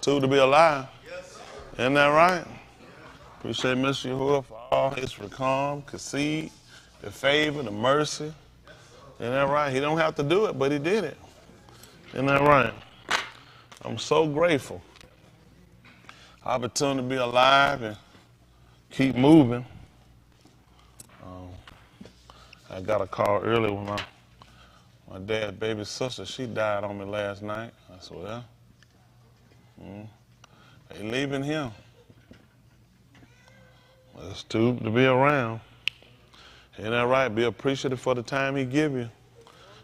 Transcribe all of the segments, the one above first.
Two, to be alive. Isn't that right? Appreciate Mr. Yahuwah for all his calm, concede, the favor, the mercy. Isn't that right? He don't have to do it, but he did it. Isn't that right? I'm so grateful. Opportunity to be alive and keep moving. I got a call earlier with my dad's baby sister. She died on me last night. I said, well, they leaving him. It's too to be around. Ain't that right? Be appreciative for the time he give you.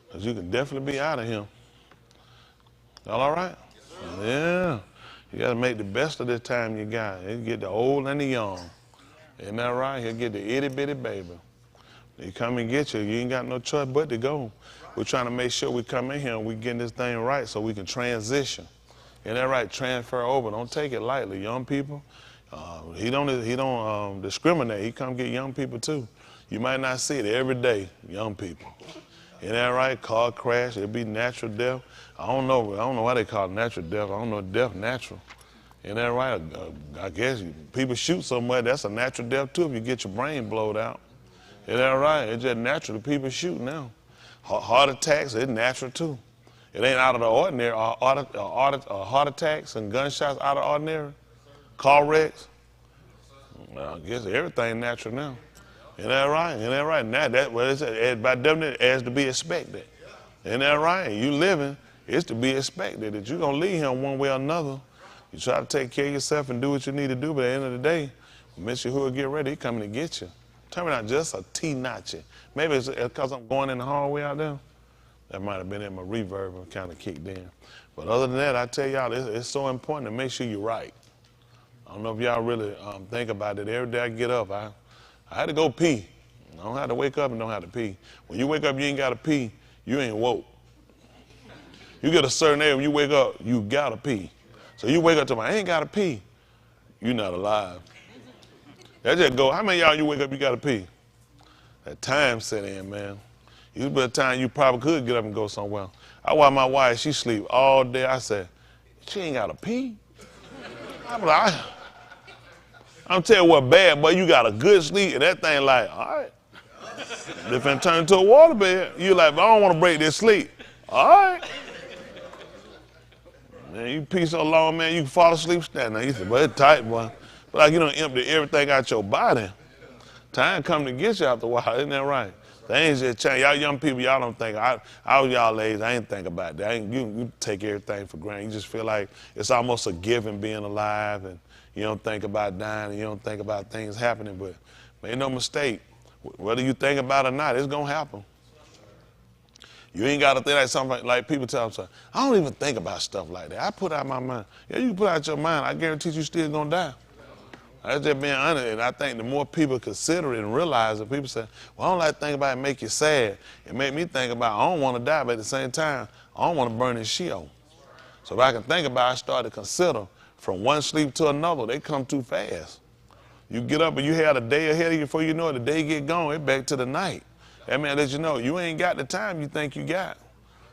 Because you can definitely be out of him. Y'all all right? Yeah. You got to make the best of this time you got. You get the old and the young. Isn't that right? He'll get the itty bitty baby. He come and get you. You ain't got no choice but to go. We're trying to make sure we come in here and we getting this thing right so we can transition. Isn't that right? Transfer over. Don't take it lightly. Young people, he don't discriminate. He come get young people too. You might not see it every day, young people. Isn't that right? Car crash, it'll be natural death. I don't know why they call it natural death. I don't know death natural. Isn't that right? I guess people shoot somewhere, that's a natural death too if you get your brain blowed out. Isn't that right? It's just natural. People shoot now. Heart attacks, it's natural too. It ain't out of the ordinary. Heart attacks and gunshots out of the ordinary. Car wrecks. Well, I guess everything natural now. Isn't that right? Isn't that right? Now that by definition as to be expected. Isn't that right? You living, it's to be expected that you're gonna leave him one way or another. You try to take care of yourself and do what you need to do, but at the end of the day, Mr. Who will get ready, he coming to get you. Turn out just a T-notch. Maybe it's because I'm going in the hallway out there. That might have been in my reverb and kind of kicked in. But other than that, I tell y'all, it's so important to make sure you're right. I don't know if y'all really think about it. Every day I get up, I had to go pee. I don't have to wake up and don't have to pee. When you wake up, you ain't got to pee, you ain't woke. You get a certain age, when you wake up, you got to pee. So you wake up to I ain't got to pee, you're not alive. That just go, how many of y'all you wake up, you got to pee? That time set in, man. You be a time you probably could get up and go somewhere. I watch my wife, she sleep all day. I said, she ain't got to pee. I'm telling you what bad, but you got a good sleep and that thing like, all right. If it turn into a waterbed, you like, I don't want to break this sleep. All right. Man, you pee so long, man, you can fall asleep standing. You said, but it's tight, boy. But like you don't empty everything out your body. Time come to get you after a while, isn't that right? Things just change. Y'all young people, y'all don't think, I was y'all age, I ain't think about that. You take everything for granted. You just feel like it's almost a given being alive and you don't think about dying and you don't think about things happening, but make no mistake, whether you think about it or not, it's gonna happen. You ain't gotta think like something like people tell them, I don't even think about stuff like that. I put out my mind. Yeah, you put out your mind, I guarantee you still gonna die. That's just being honest, and I think the more people consider it and realize it, people say, well, I don't like to think about it and make you sad. It make me think about, I don't want to die, but at the same time, I don't want to burn in Sheol. So if I can think about it, I start to consider from one sleep to another, they come too fast. You get up and you have a day ahead of you before you know it, the day get gone, it's back to the night. That man let you know, you ain't got the time you think you got.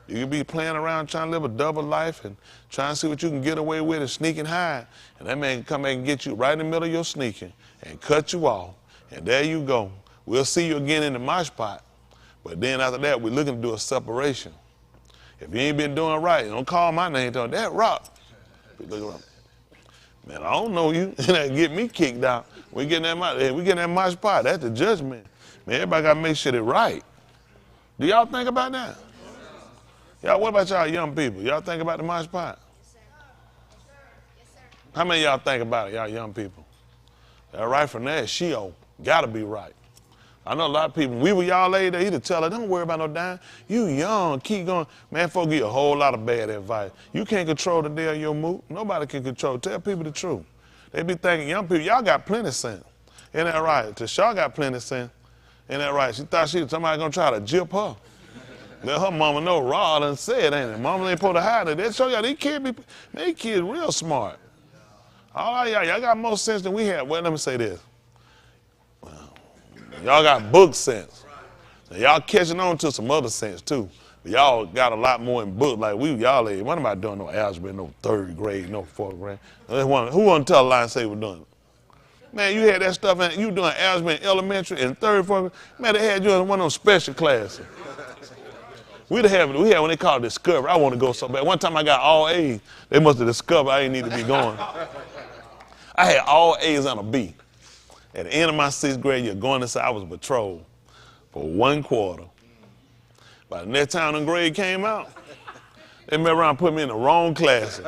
You can be playing around trying to live a double life and trying to see what you can get away with and sneak and hide. And that man can come back and get you right in the middle of your sneaking and cut you off. And there you go. We'll see you again in the mosh pot. But then after that, we're looking to do a separation. If you ain't been doing right, don't call my name, tell that rock. Man, I don't know you. That get me kicked out. We getting that mosh pot. That's the judgment. Man, everybody got to make sure they're right. Do y'all think about that? Y'all, what about y'all young people? Y'all think about the mosh pot? How many of y'all think about it, y'all young people? That right from there, Sheol, gotta be right. I know a lot of people, we were y'all age, they either tell her, don't worry about no dying. You young, keep going. Man, folks give you a whole lot of bad advice. You can't control the day of your mood. Nobody can control. Tell people the truth. They be thinking, young people, y'all got plenty of sense. Ain't that right? Tasha got plenty of sense. Ain't that right? She thought somebody gonna try to jip her. Let her mama know Rod done said, ain't it? Mama ain't supposed to hide it. That show y'all these kids real smart. All y'all got more sense than we have. Well, let me say this. Y'all got book sense. Now, y'all catching on to some other sense too. Y'all got a lot more in books. Like y'all ain't. What am I doing? No algebra, no third grade, no fourth grade. Who want to tell a lie and say we're doing it? Man, you had that stuff, and you doing algebra in elementary and third, fourth. Man, they had you in one of those special classes. We had when they called Discovery. I want to go so bad. One time I got all A's. They must have discovered I didn't need to be going. I had all A's and a B. At the end of my 6th grade year, going inside, I was patrol for 1 quarter. By the next time the grade came out, they messed around and put me in the wrong class.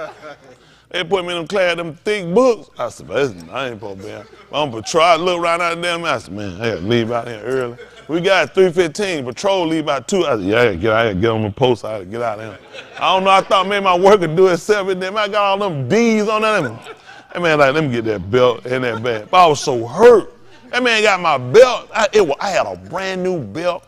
They put me in them class, them thick books. I said, I ain't supposed to be here. I'm patrol. I look right out there, I said, man, I got to leave out here early. We got 3:15. Patrol leave about 2. I said, yeah, I got to get on the post. I got to get out of here. I don't know. I thought maybe my work could do it 7. Then I got all them D's on that. That man, like, let me get that belt in that bag. But I was so hurt. That man got my belt. I had a brand new belt,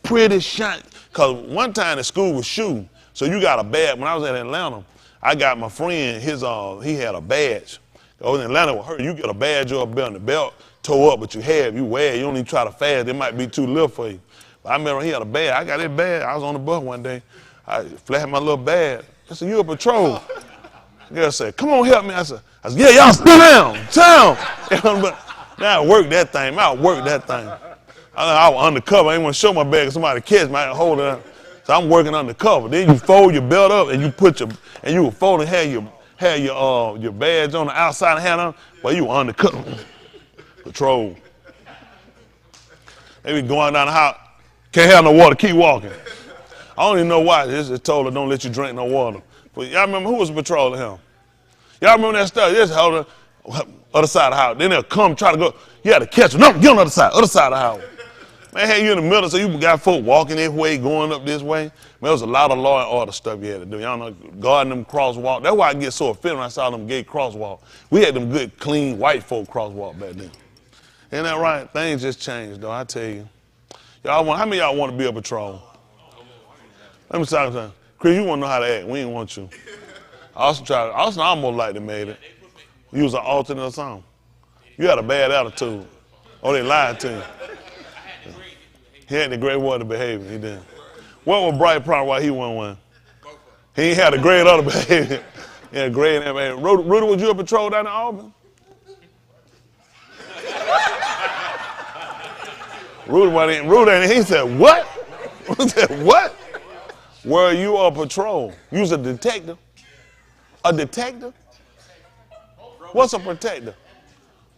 pretty shiny. Because one time the school was shooting. So you got a badge. When I was in Atlanta, I got my friend, he had a badge. Over in Atlanta with her, you get a badge or a belt, and the belt tore up, but you wear it. You don't even try to fast. It might be too little for you. But I remember he had a badge. I got that badge. I was on the bus one day. I flashed my little badge. I said, you a patrol? The girl said, come on, help me. I said, yeah, y'all sit down. Now I worked that thing. I was undercover. I didn't want to show my bag. Somebody catch me. I hold it up. So I'm working undercover. Then you fold your belt up and you you fold and have your badge on the outside and hat on. Well, you undercover. Patrol. They be going down the house. Can't have no water. Keep walking. I don't even know why. They just told her don't let you drink no water. But y'all remember who was patrolling him? Y'all remember that stuff? Just hold her other side of the house. Then they'll come try to go. You had to catch them. No, get on the other side of the house. Man, had you in the middle, so you got folk walking this way, going up this way. Man, there was a lot of law and order stuff you had to do. Y'all know, guarding them crosswalk. That's why I get so offended when I saw them gay crosswalk. We had them good, clean, white folk crosswalk back then. Ain't that right? Things just changed, though, I tell you. How many of y'all want to be a patrol? Let me tell you something. Chris, you want to know how to act. We ain't want you. Austin almost like they made it. You was an alternate or something. You had a bad attitude. Oh, they lied to you. He had the great water behavior. He did. What was Bright problem why he won one? He ain't had a great other behavior. He had a great behavior. Rudy, was you a patrol down in Auburn? Rudy, he said, what? He said, what? Were you a patrol? You was a detective? A detective? What's a protector?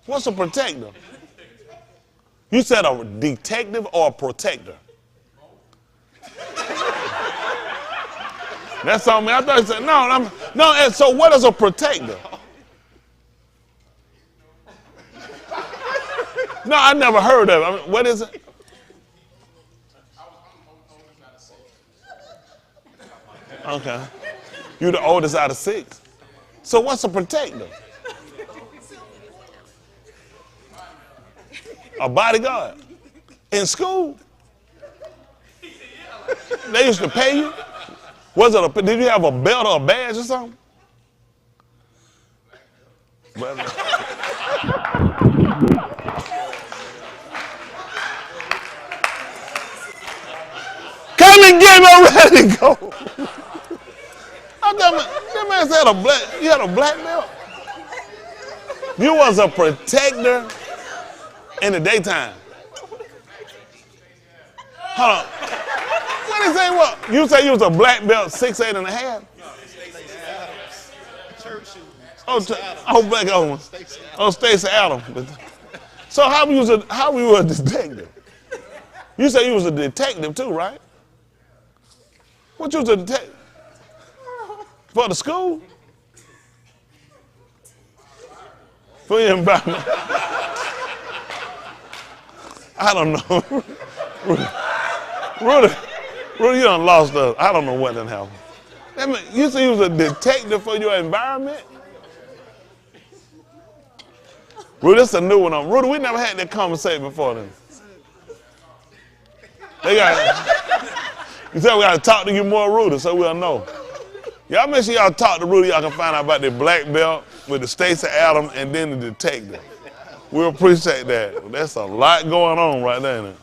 What's a protector? You said a detective or a protector? That's on me. I thought you said, no, and so what is a protector? No, I never heard of it. I mean, what is it? Okay. You're the oldest out of 6. So what's a protector? A bodyguard. In school? They used to pay you? Did you have a belt or a badge or something? Come and get me ready to go. That man said you had a black belt? You was a protector in the daytime. Hold on. What did he say? What? You say you was a black belt, 6'8" and a half? Black Owen. Oh, Stacey Adams. So how were you a detective? You say you was a detective too, right? What you was a detective? For the school? For your environment? I don't know. Rudy, you done lost us. I don't know what done happened. You say you was a detective for your environment? Rudy, this is a new one. Rudy, we never had that conversation before then. You said we got to talk to you more, Rudy, so we'll know. Y'all make sure y'all talk to Rudy. Y'all can find out about the black belt with the Stacey Adams and then the detective. We'll appreciate that. That's a lot going on right there.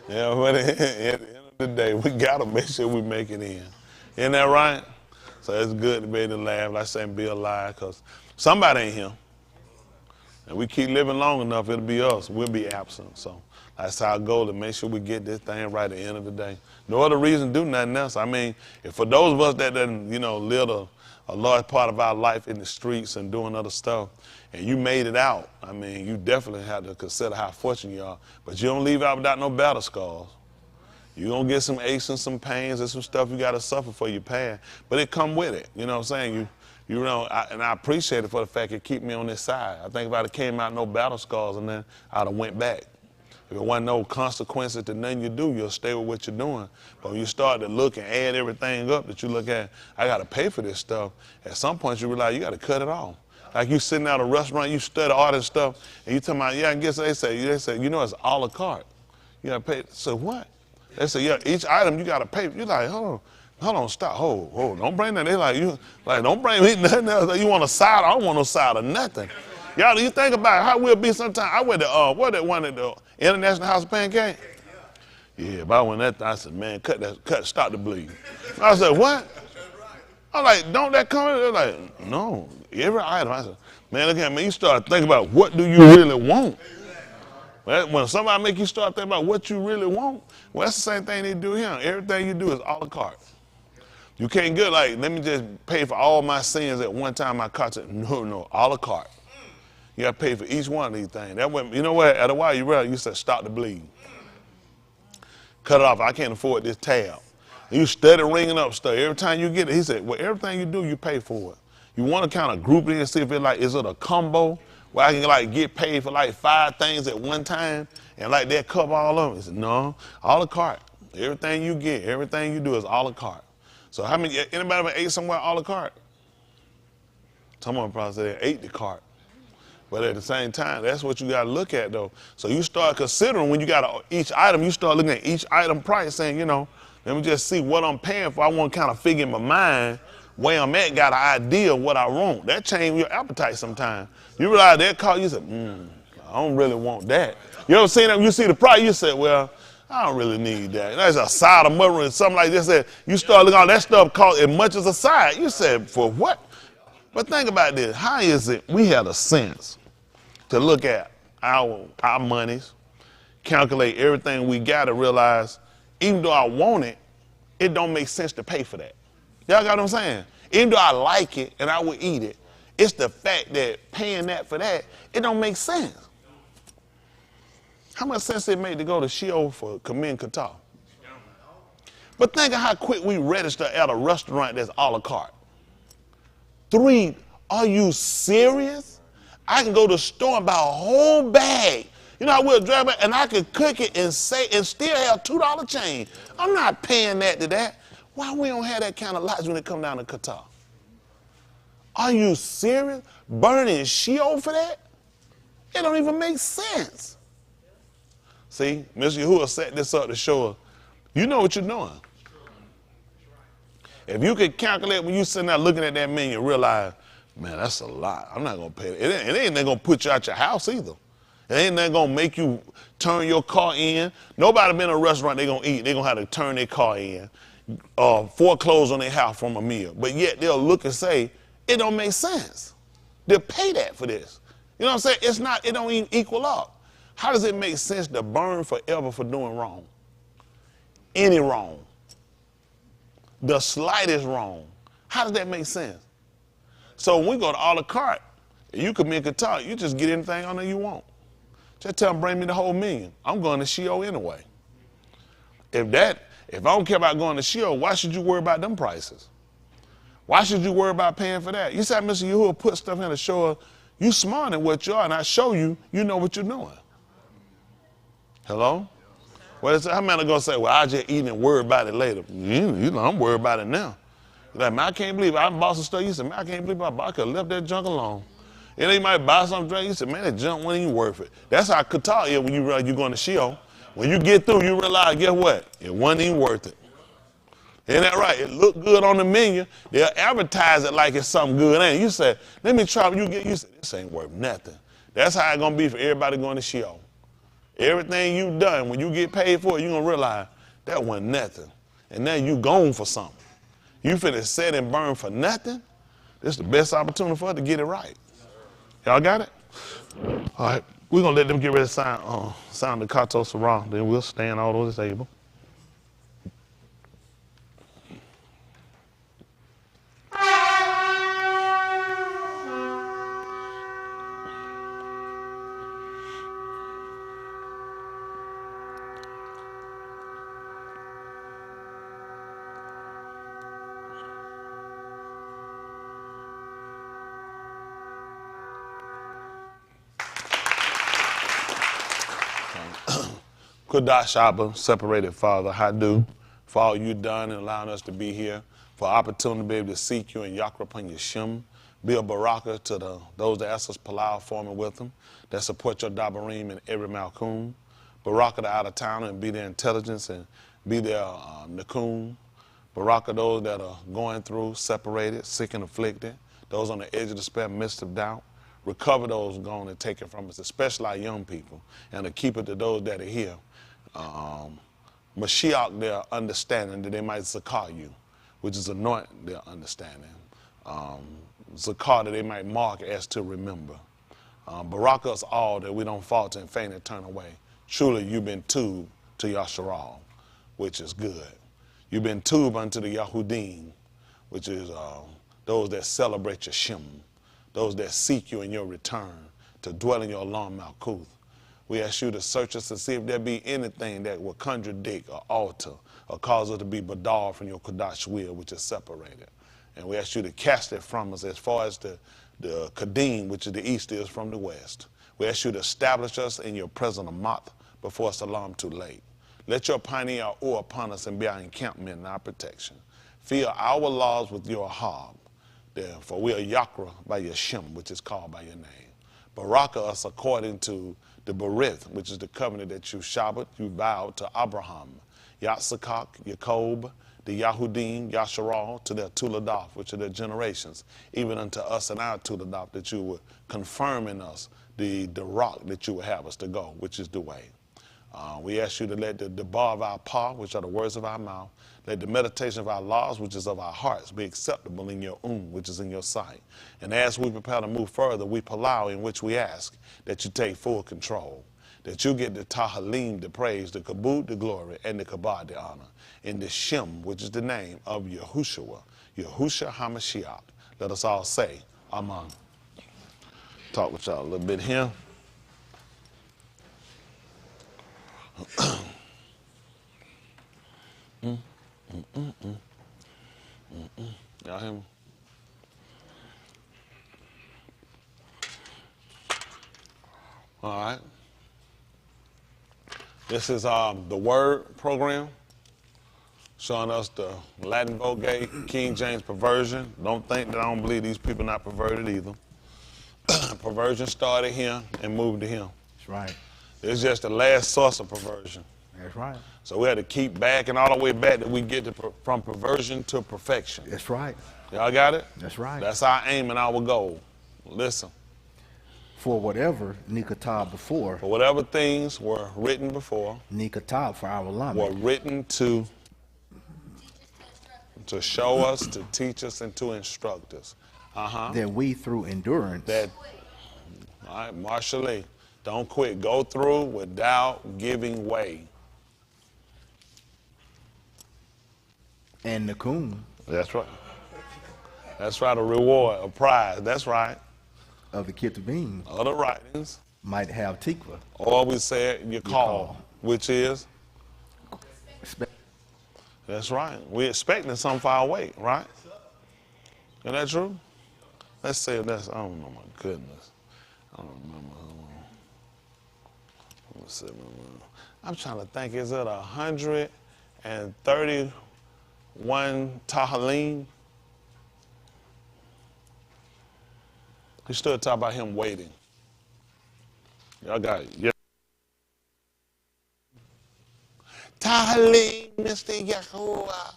Yeah, but at the end of the day, we got to make sure we make it in. Isn't that right? So it's good to be able to laugh, like I say, and be alive, because somebody ain't here. And we keep living long enough, it'll be us. We'll be absent. So that's our goal, to make sure we get this thing right at the end of the day. No other reason to do nothing else. I mean, if for those of us that done, live a large part of our life in the streets and doing other stuff, and you made it out, I mean, you definitely have to consider how fortunate you are. But you don't leave out without no battle scars. You're going to get some aches and some pains and some stuff you got to suffer for your past. But it come with it. You know what I'm saying? And I appreciate it for the fact it keep me on this side. I think if I'd have came out no battle scars and then I'd have went back. If it wasn't no consequences to nothing you do, you'll stay with what you're doing. But when you start to look and add everything up that you look at, I got to pay for this stuff, at some point you realize you got to cut it off. Like you sitting at a restaurant, you study all this stuff, and you talking about, yeah, I guess they say, it's a la carte. You got to pay. So what? They say, yeah, each item you got to pay. You're like, hold on, stop, hold, don't bring that. They don't bring me nothing else. You want a side? I don't want no side or nothing. Y'all, you think about how we'll be sometime. I went to, what one at the International House of Pancake? Yeah, but I went that, I said, man, stop the bleed. I said, what? I'm like, don't that come in? They're like, no, every item. I said, man, look at me. You start thinking about what do you really want. When somebody make you start thinking about what you really want, well, that's the same thing they do here. Everything you do is a la carte. You can't get like, let me just pay for all my sins at one time. My carte. No, a la carte. You got to pay for each one of these things. That way, you know what? At a while, you realize you said, stop the bleed. Cut it off. I can't afford this tab. And you steady ringing up stuff. Every time you get it, he said, well, everything you do, you pay for it. You want to kind of group it and see if is it a combo where I can get paid for 5 things at one time and that cover all of them? He said, no, a la carte. Everything you get, everything you do is a la carte. So anybody ever ate somewhere a la carte? Someone probably said they ate the cart. But at the same time, that's what you got to look at, though. So you start considering when you got each item, you start looking at each item price saying, let me just see what I'm paying for. I want to kind of figure in my mind where I'm at, got an idea of what I want. That changes your appetite sometimes. You realize that car, you say, I don't really want that. You ever seen that? You see the price, you say, well, I don't really need that. That's a side of mustard, something like this. You start looking at that stuff cost as much as a side. You said, for what? But think about this. How is it we had a sense to look at our monies, calculate everything we got, to realize even though I want it, it don't make sense to pay for that. Y'all got what I'm saying? Even though I like it and I would eat it, it's the fact that paying that for that, it don't make sense. How much sense it made to go to Sheol for Kamin Qatar? But think of how quick we register at a restaurant that's a la carte. 3, are you serious? I can go to the store and buy a whole bag. You know, I will drive back and I can cook it and still have $2 change. I'm not paying that to that. Why we don't have that kind of logic when it come down to Qatar? Are you serious? Burning Sheol for that? It don't even make sense. See, Mr. Yahuwah set this up to show us, you know what you're doing. If you could calculate when you sitting there looking at that menu and realize, man, that's a lot. I'm not going to pay it. It ain't going to put you out your house either. It ain't going to make you turn your car in. Nobody been in a restaurant they going to eat. They're going to have to turn their car in, foreclose on their house from a meal. But yet they'll look and say, it don't make sense. They'll pay that for this. You know what I'm saying? It don't even equal up. How does it make sense to burn forever for doing wrong? Any wrong. The slightest wrong. How does that make sense? So when we go to a la carte, you could make a talk. You just get anything on there you want. Just tell them, bring me the whole million. I'm going to Sheol anyway. If I don't care about going to Sheol, why should you worry about them prices? Why should you worry about paying for that? You said, Mr. Yahuwah put stuff in to show us you smart in what you are, and I show you, you know what you're doing. Hello? Well, how many are going to say, well, I'll just eat and worry about it later? I'm worried about it now. Like, man, I can't believe I bought some stuff. You said, man, I can't believe I could have left that junk alone. And then you might buy some drink. You said, man, that junk wasn't even worth it. That's how Qatar is when you realize you're going to Sheol. When you get through, you realize, guess what? It wasn't even worth it. Isn't that right? It looked good on the menu. They'll advertise it like it's something good. And you say, let me try. You say, this ain't worth nothing. That's how it's going to be for everybody going to Sheol. Everything you've done, when you get paid for it, you're going to realize That wasn't nothing. And now you gone for something. You finna set and burn for nothing? This is the best opportunity for us to get it right. Y'all got it? All right, we're gonna let them get ready to sound the Kato Sarah, then we'll stand all over this table. Kudash Abba, separated Father, Hadu, for all you've done and allowing us to be here, for opportunity to be able to seek you and Yakra upon your Shem. Be a baraka to those that ask us Palau forming with them, that support your Dabarim and every Malkum. Baraka the out of town and be their intelligence and be their Nakum. Baraka those that are going through, separated, sick and afflicted, those on the edge of despair, midst of doubt. Recover those gone and taken from us, especially our young people, and to keep it to those that are here. Mashiach their understanding that they might zakah you, which is anoint their understanding. Zakah that they might mark as to remember. Barak us all that we don't falter and faint and turn away. Truly you've been tubed to Yasharal, which is good. You've been tubed unto the Yahudim, which is those that celebrate your Shem, those that seek you in your return, to dwell in your Long Malkuth. We ask you to search us to see if there be anything that will contradict or alter or cause us to be badar from your Kodash will, which is separated. And we ask you to cast it from us as far as the Kadim, which is the east, is from the west. We ask you to establish us in your present Amat before Salam too late. Let your pioneer oar upon us and be our encampment and our protection. Fill our laws with your Ahab. For we are Yakra by your Shem, which is called by your name. Baraka us according to the Berith, which is the covenant that you Shabbat, you vowed to Abraham, Yatsakak, Jacob, the Yahudim, Yasharal, to their Tuladaf, which are their generations, even unto us and our Tuladaf, that you would confirm in us the rock that you would have us to go, which is the way. We ask you to let the bar of our paw, which are the words of our mouth, let the meditation of our laws, which is of our hearts, be acceptable in your which is in your sight. And as we prepare to move further, we palau in which we ask that you take full control, that you get the tahalim, the praise, the kabod, the glory, and the kabod, the honor, in the Shem, which is the name of Yahushua, Yahusha HaMashiach. Let us all say, Amen. Talk with y'all a little bit here. Y'all hear me? All right. This is the Word program, showing us the Latin Vulgate, King James perversion. Don't think that I don't believe these people not perverted either. Perversion started here and moved to him. That's right. It's just the last source of perversion. That's right. So we had to keep back and all the way back that we get from perversion to perfection. That's right. Y'all got it? That's right. That's our aim and our goal. Listen. For whatever Nikatab before. For whatever things were written before. Nikatab for our Lamed. Were written to show us, to teach us, and to instruct us. That we through endurance. All right, Marshall Lee. Don't quit. Go through without giving way. And Nakum. That's right. That's right, a reward, a prize. That's right. Of the Kitabim. Other writings. Might have Tikva. Or we said your call, which is? That's right. We're expecting something far away, right? Is that true? Let's say that's, I don't know, my goodness. I don't remember. I'm trying to think, is it 131 Tahalim? He stood talking about him waiting. Y'all got it. Yeah. Tahalim, Mr. Yahuwah.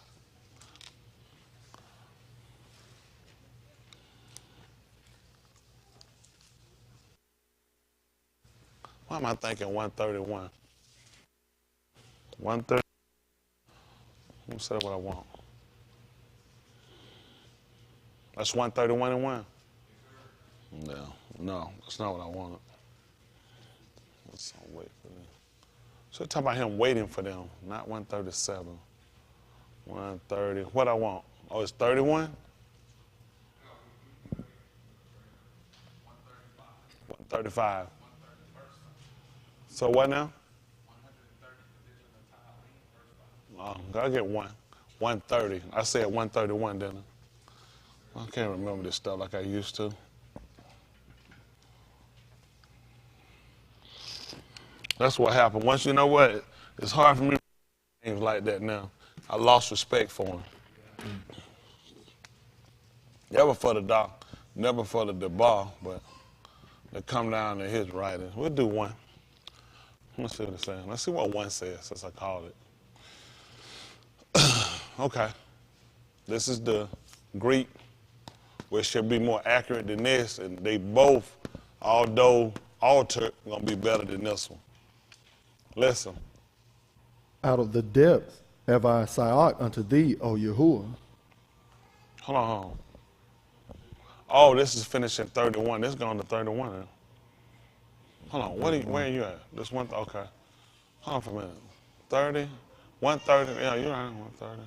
Why am I thinking 131? 130. me say what I want. That's 131 and 1. No, that's not what I wanted. Let's wait for them. So talk about him waiting for them, not 137. 130. What I want? Oh, it's 31? 135. So what now? I get 130. I said 131, didn't I? I can't remember this stuff like I used to. That's what happened. Once you know what, it's hard for me to do things like that now. I lost respect for him. Never for the doc, never for the debar, but they come down to his writings. We'll do one. Let's see what it's saying. Let's see what one says, since I called it. Okay. This is the Greek, which should be more accurate than this, and they both, although altered, gonna be better than this one. Listen. Out of the depths have I sighed unto thee, O Yahuwah. Hold on. Oh, this is finishing 31. This is going to 31 now. Hold on. Where are you at? This one? Okay. Hold on for a minute. 30? 130? Yeah, you're right. 130.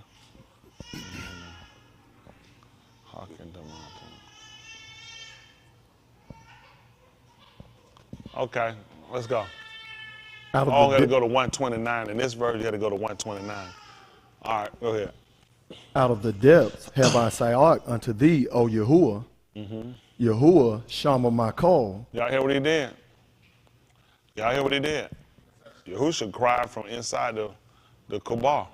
Okay, let's go. Oh, we got to go to 129. In this verse, you got to go to 129. All right, go ahead. Out of the depths have I sighed unto thee, O Yahuwah. Yahuwah, Shamuth my call. Y'all hear what he did? Y'all hear what he did? Yahushua cried from inside the Kabah,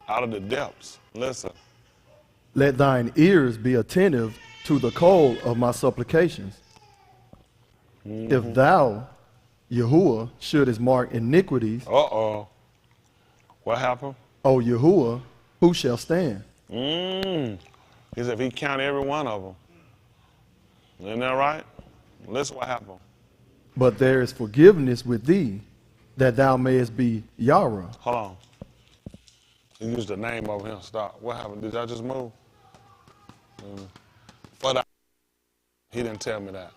out of the depths. Listen. Let thine ears be attentive to the call of my supplications. If thou, Yahuwah, shouldest mark iniquities, what happened? O Yahuwah, who shall stand? He said if he counted every one of them. Isn't that right? Listen what happened. But there is forgiveness with thee, that thou mayest be Yara. Hold on. He used the name over him. Stop. What happened? Did y'all just move? He didn't tell me that.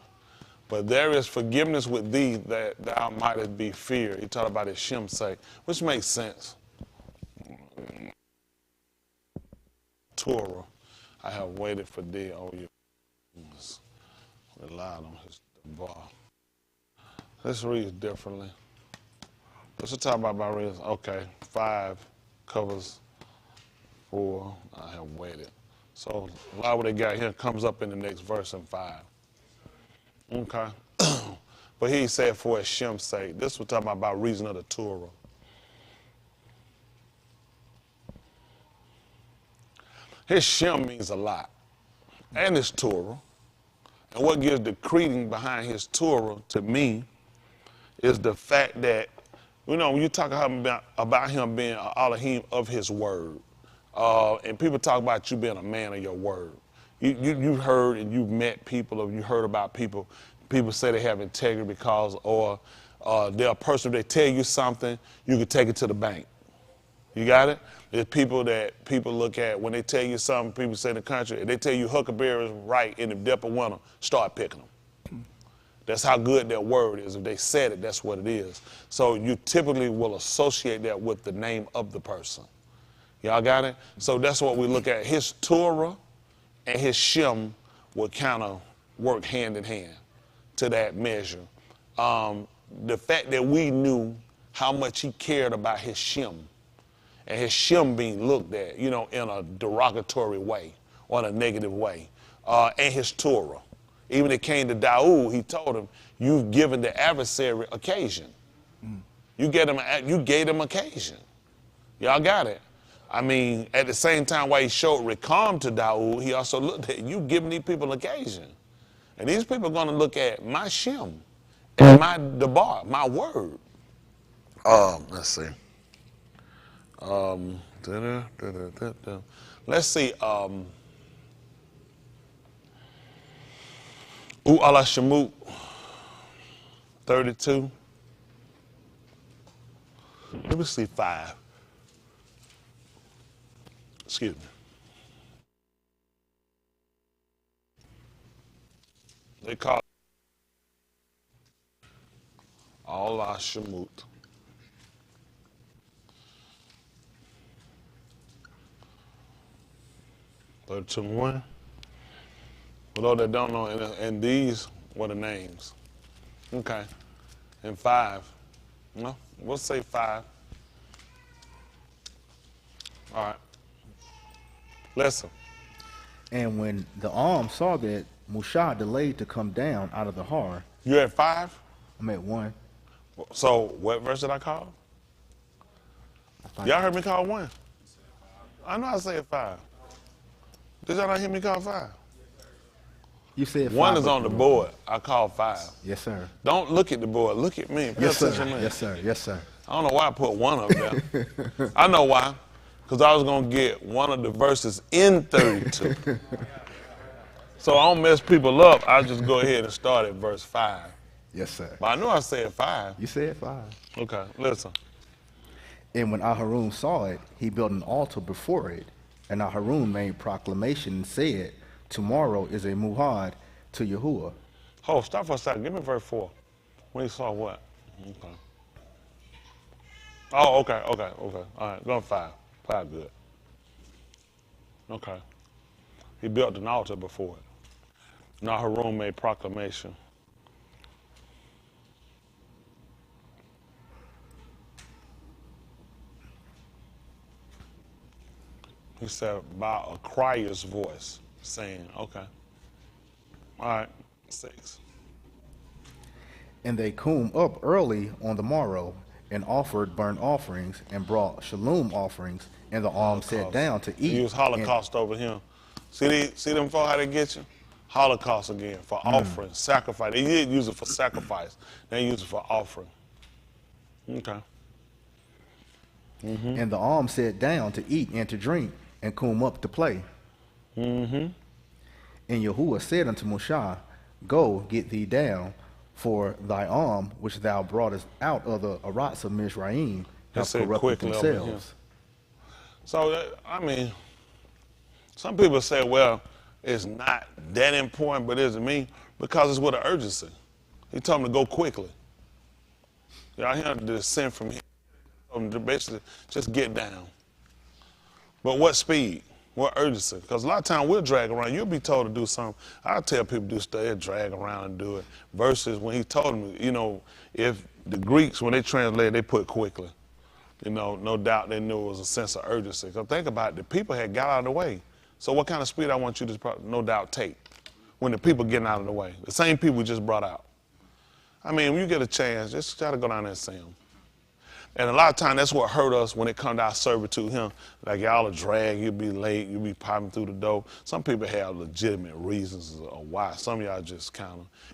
But there is forgiveness with thee that thou mightest be feared. He talked about his Shem sake, which makes sense. Torah, I have waited for thee, O you. Relied on his bar. Let's read differently. Let's talk about reasons. Okay, 5 covers 4. I have waited. So a lot of what they got here comes up in the next verse in 5. Okay. But he said for his Shem's sake. This was talking about reason of the Torah. His Shem means a lot. And his Torah. And what gives the credence behind his Torah to me is the fact that, you know, when you talk about him being an Elohim of his word, and people talk about you being a man of your word. You heard and you've met people, or you heard about people say they have integrity because, or they're a person, if they tell you something, you can take it to the bank. You got it? There's people that people look at when they tell you something, people say in the country, if they tell you huckleberries right in the depth of winter, start picking them. That's how good their word is. If they said it, that's what it is. So you typically will associate that with the name of the person. Y'all got it? So that's what we look at. His Torah and his Shem will kind of work hand in hand to that measure. The fact that we knew how much he cared about his Shem, and his Shem being looked at, you know, in a derogatory way or in a negative way, and his Torah. Even it came to Daud, he told him, you've given the adversary occasion. You gave him occasion. Y'all got it? I mean, at the same time, while he showed Rekam to Daud, he also looked at you giving these people occasion. And these people are going to look at my Shem and my Debar, my word. Let's see. Let's see. Alah Shamuth 32. Let me see 5. Excuse me. They call it Alah Shamuth. But to one, for those that don't know, and these were the names. Okay. And 5. No, we'll say 5. All right. Listen. And when the arm saw that Mushah delayed to come down out of the har, You at 5? I'm at 1. So what verse did I call? Y'all heard me call 1. I know I said 5. Did y'all not hear me call 5? You said 5. 1 is on the board. I called 5. Yes, sir. Don't look at the board. Look at me. Pay Yes, sir. attention to me. Yes, sir. Yes, sir. I don't know why I put 1 up there. I know why. Because I was going to get one of the verses in 32. So I don't mess people up. I just go ahead and start at verse 5. Yes, sir. But I knew I said 5. You said 5. Okay, listen. And when Aharon saw it, he built an altar before it. And Aharon made proclamation and said, tomorrow is a muhad to Yahuwah. Oh, stop for a second. Give me verse 4. When he saw what? Okay. Oh, okay. All right, go on 5. 5 good. Okay. He built an altar before it. Now Aharon made proclamation. He said, by a crier's voice, saying, okay. All right, 6. And they come up early on the morrow and offered burnt offerings and brought shalom offerings, and the arm sat down to eat. He used Holocaust over him. See them for how they get you? Holocaust again, for offering, sacrifice. They did use it for sacrifice. They use it for offering. Okay. And the arm sat down to eat and to drink, and come up to play. And Yahuwah said unto Moshe, go, get thee down, for thy arm, which thou broughtest out of the Arats of Mizraim, have corrupted themselves. So, I mean, some people say, well, it's not that important, but is it me? Because it's with an urgency. He told him to go quickly. Y'all hear the descent from here. He told him to basically just get down. But what speed? What urgency? Because a lot of times we'll drag around. You'll be told to do something. I'll tell people to do stuff, they'll drag around and do it. Versus when he told them, you know, if the Greeks, when they translated, they put quickly. You know, no doubt they knew it was a sense of urgency. Because think about it, the people had got out of the way. So what kind of speed I want you to, no doubt, take when the people getting out of the way? The same people we just brought out. I mean, when you get a chance, just try to go down there and see them. And a lot of times that's what hurt us when it comes to our servitude him. Like y'all will drag, you'll be late, you'll be popping through the door. Some people have legitimate reasons of why. Some of y'all just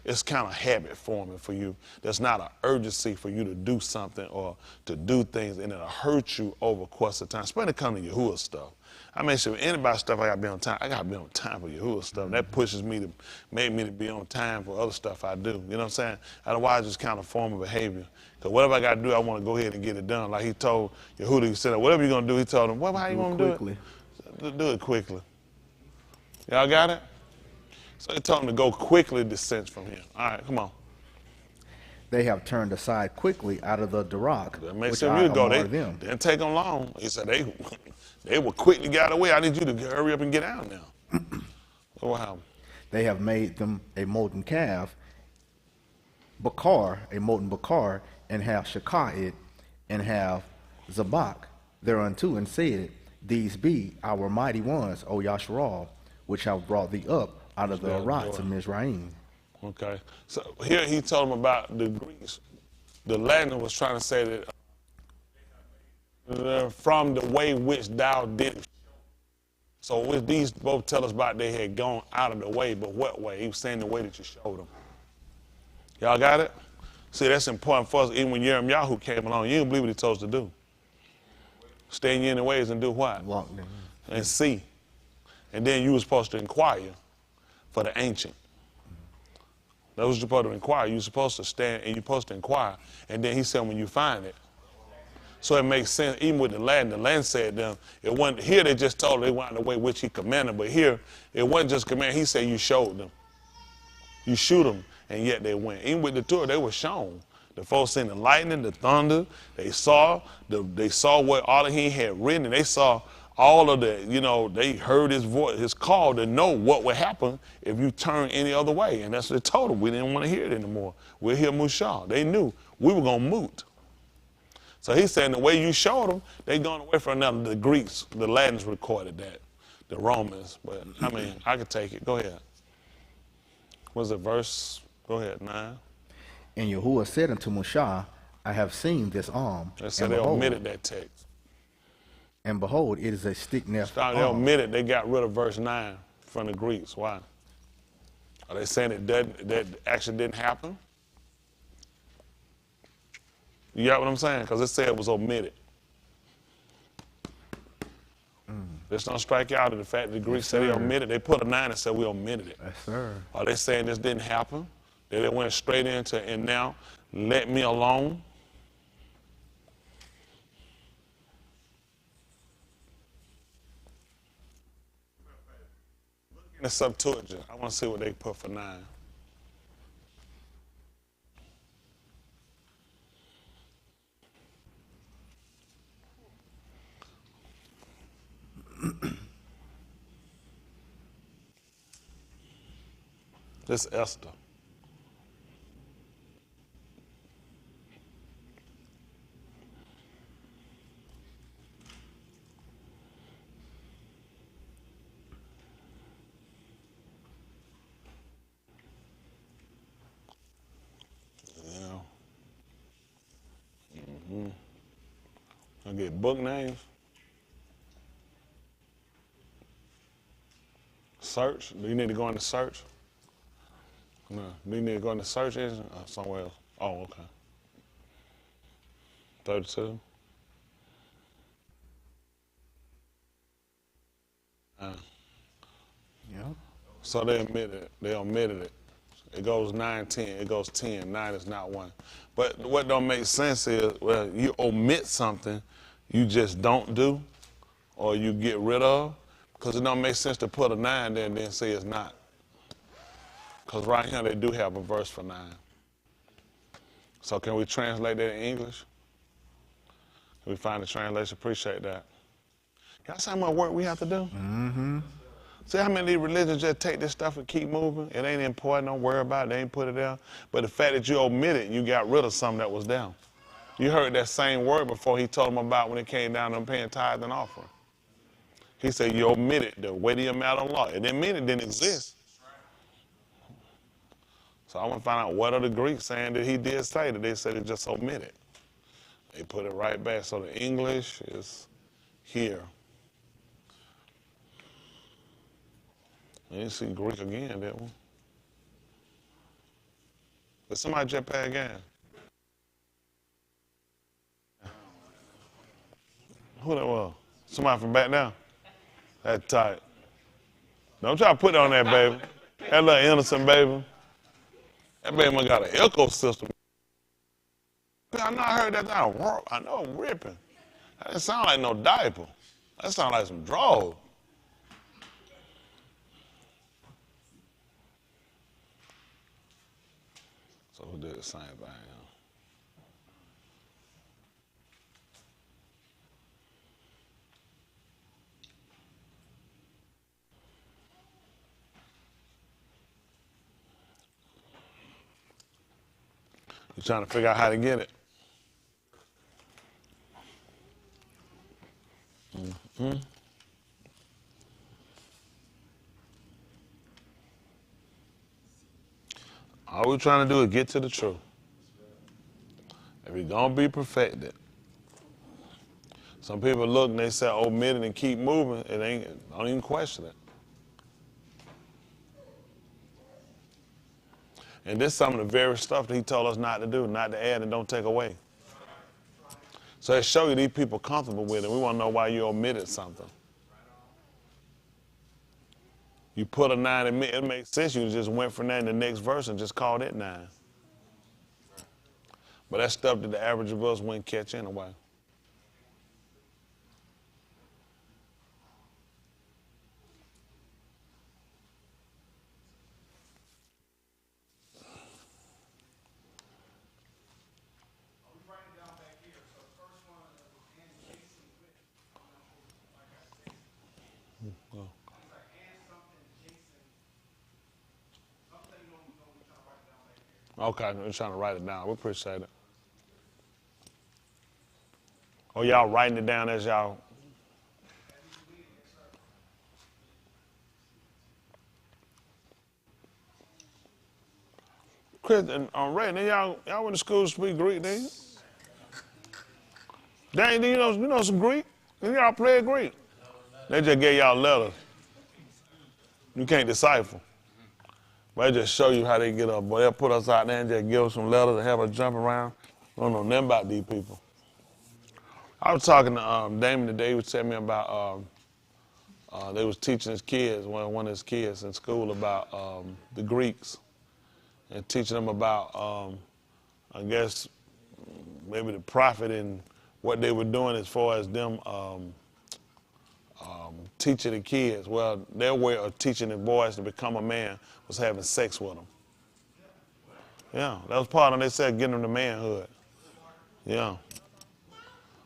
it's kind of habit forming for you. There's not an urgency for you to do something or to do things, and it'll hurt you over the course of time. Especially coming to Yahuwah stuff. I mean, sure, anybody stuff I gotta be on time. I gotta be on time for Yahuwah stuff. That pushes me to make me to be on time for other stuff I do. You know what I'm saying? Otherwise, it's kind of form of behavior. Because whatever I gotta do, I want to go ahead and get it done. Like he told Yahuwah, he said, whatever you're gonna do, he told him, well, how you gonna do it? Do it quickly. Y'all got it? So he told him to go quickly descend from him. All right, come on. They have turned aside quickly out of the Darak, which I go. amar them. Didn't take them long. He said they will quickly get away. I need you to hurry up and get out now. So what happened? They have made them a molten calf, a molten bakar, and have shakah it, and have zabak thereunto, and said, these be our mighty ones, O Yasharal, which have brought thee up out of the Arats of Mizraim. Okay. So here he told them about the Greeks. The Latin was trying to say that from the way which thou didst. So these both tell us about they had gone out of the way, but what way? He was saying the way that you showed them. Y'all got it? See, that's important for us. Even when Yirmiyahu came along, you didn't believe what he told us to do. Stay in your ways and do what? Walk down. And see. And then you were supposed to inquire for the ancient. That was you're supposed to inquire. You're supposed to stand and you're supposed to inquire. And then he said, when you find it, So it makes sense, even with the Latin said them, it wasn't, here they just told them they went the way which he commanded, but here, it wasn't just command, he said you showed them. You shoot them, and yet they went. Even with the tour, they were shown. The folks seen the lightning, the thunder, they saw what Elohim had written, and they saw all of the, they heard his voice, his call to know what would happen if you turn any other way. And that's what they told them. We didn't want to hear it anymore. We'll hear Mushah. They knew we were going to moot. So he said, the way you showed them, they gone away from them. The Greeks, the Latins recorded that, the Romans. But, I could take it. Go ahead. What's the verse? Go ahead, 9. And Yahuwah said unto Moshe, I have seen this arm. They said they omitted that text. And behold, it is a stick-necked arm. They omitted, they got rid of verse 9 from the Greeks. Why? Are they saying that actually didn't happen? You got what I'm saying? Because it said it was omitted. This don't strike you out of the fact that the Greeks said they omitted. They put a 9 and said we omitted it. Yes, sir. Are they saying this didn't happen? That it went straight into, and now let me alone? Look in the Septuagint. I want to see what they put for 9. This Esther. I get book names. Search. Do you need to go into search? No. Do you need to go into search engine or somewhere else? Oh, okay. 32. Yep. So they omitted it. They omitted it. It goes 9, 10. It goes 10. 9 is not 1. But what don't make sense is, well, you omit something you just don't do or you get rid of, because it don't make sense to put a 9 there and then say it's not. Because right here they do have a verse for 9. So can we translate that in English? Can we find the translation? Appreciate that. Y'all see how much work we have to do? Mm-hmm. See how many religions just take this stuff and keep moving? It ain't important, don't worry about it, they ain't put it down. But the fact that you omitted, you got rid of something that was down. You heard that same word before he told them about when it came down to them paying tithe and offering. He said you omitted the weightier matter of law. It didn't mean it didn't exist. So I want to find out what are the Greeks saying that he did say that they said it just omitted. They put it right back. So the English is here. I didn't see Greek again, did we? Did somebody jet pay again? Who that was? Somebody from back down? That's tight. Don't try to put it on that baby. That little innocent baby. That baby must got an echo system. I know I heard that thing. I know I'm ripping. That didn't sound like no diaper. That sound like some drawers. So who did the same thing? You trying to figure out how to get it? Mm-hmm. All we're trying to do is get to the truth. If we're going to be perfected. Some people look and they say, omit it and keep moving. It ain't, don't even question it. And this is some of the very stuff that he told us not to do, not to add and don't take away. So it shows you these people comfortable with it. We want to know why you omitted something. You put a 9 in it makes sense. You just went from that in the next verse and just called it 9. But that's stuff that the average of us wouldn't catch anyway. Okay, we're trying to write it down. We appreciate it. Oh, y'all writing it down as y'all. Chris and Ray, then y'all went to school to speak Greek, didn't you? Dang, you know some Greek? Then y'all play Greek. They just gave y'all letters. You can't decipher. But they just show you how they get up. Boy, they'll put us out there and just give us some letters and have us jump around. I don't know nothing about these people. I was talking to Damon today. He was telling me about they was teaching his kids, one of his kids in school about the Greeks and teaching them about, I guess, maybe the prophet and what they were doing as far as them teaching the kids. Well, their way of teaching the boys to become a man was having sex with them. Yeah, that was part of it. They said getting them to manhood. Yeah.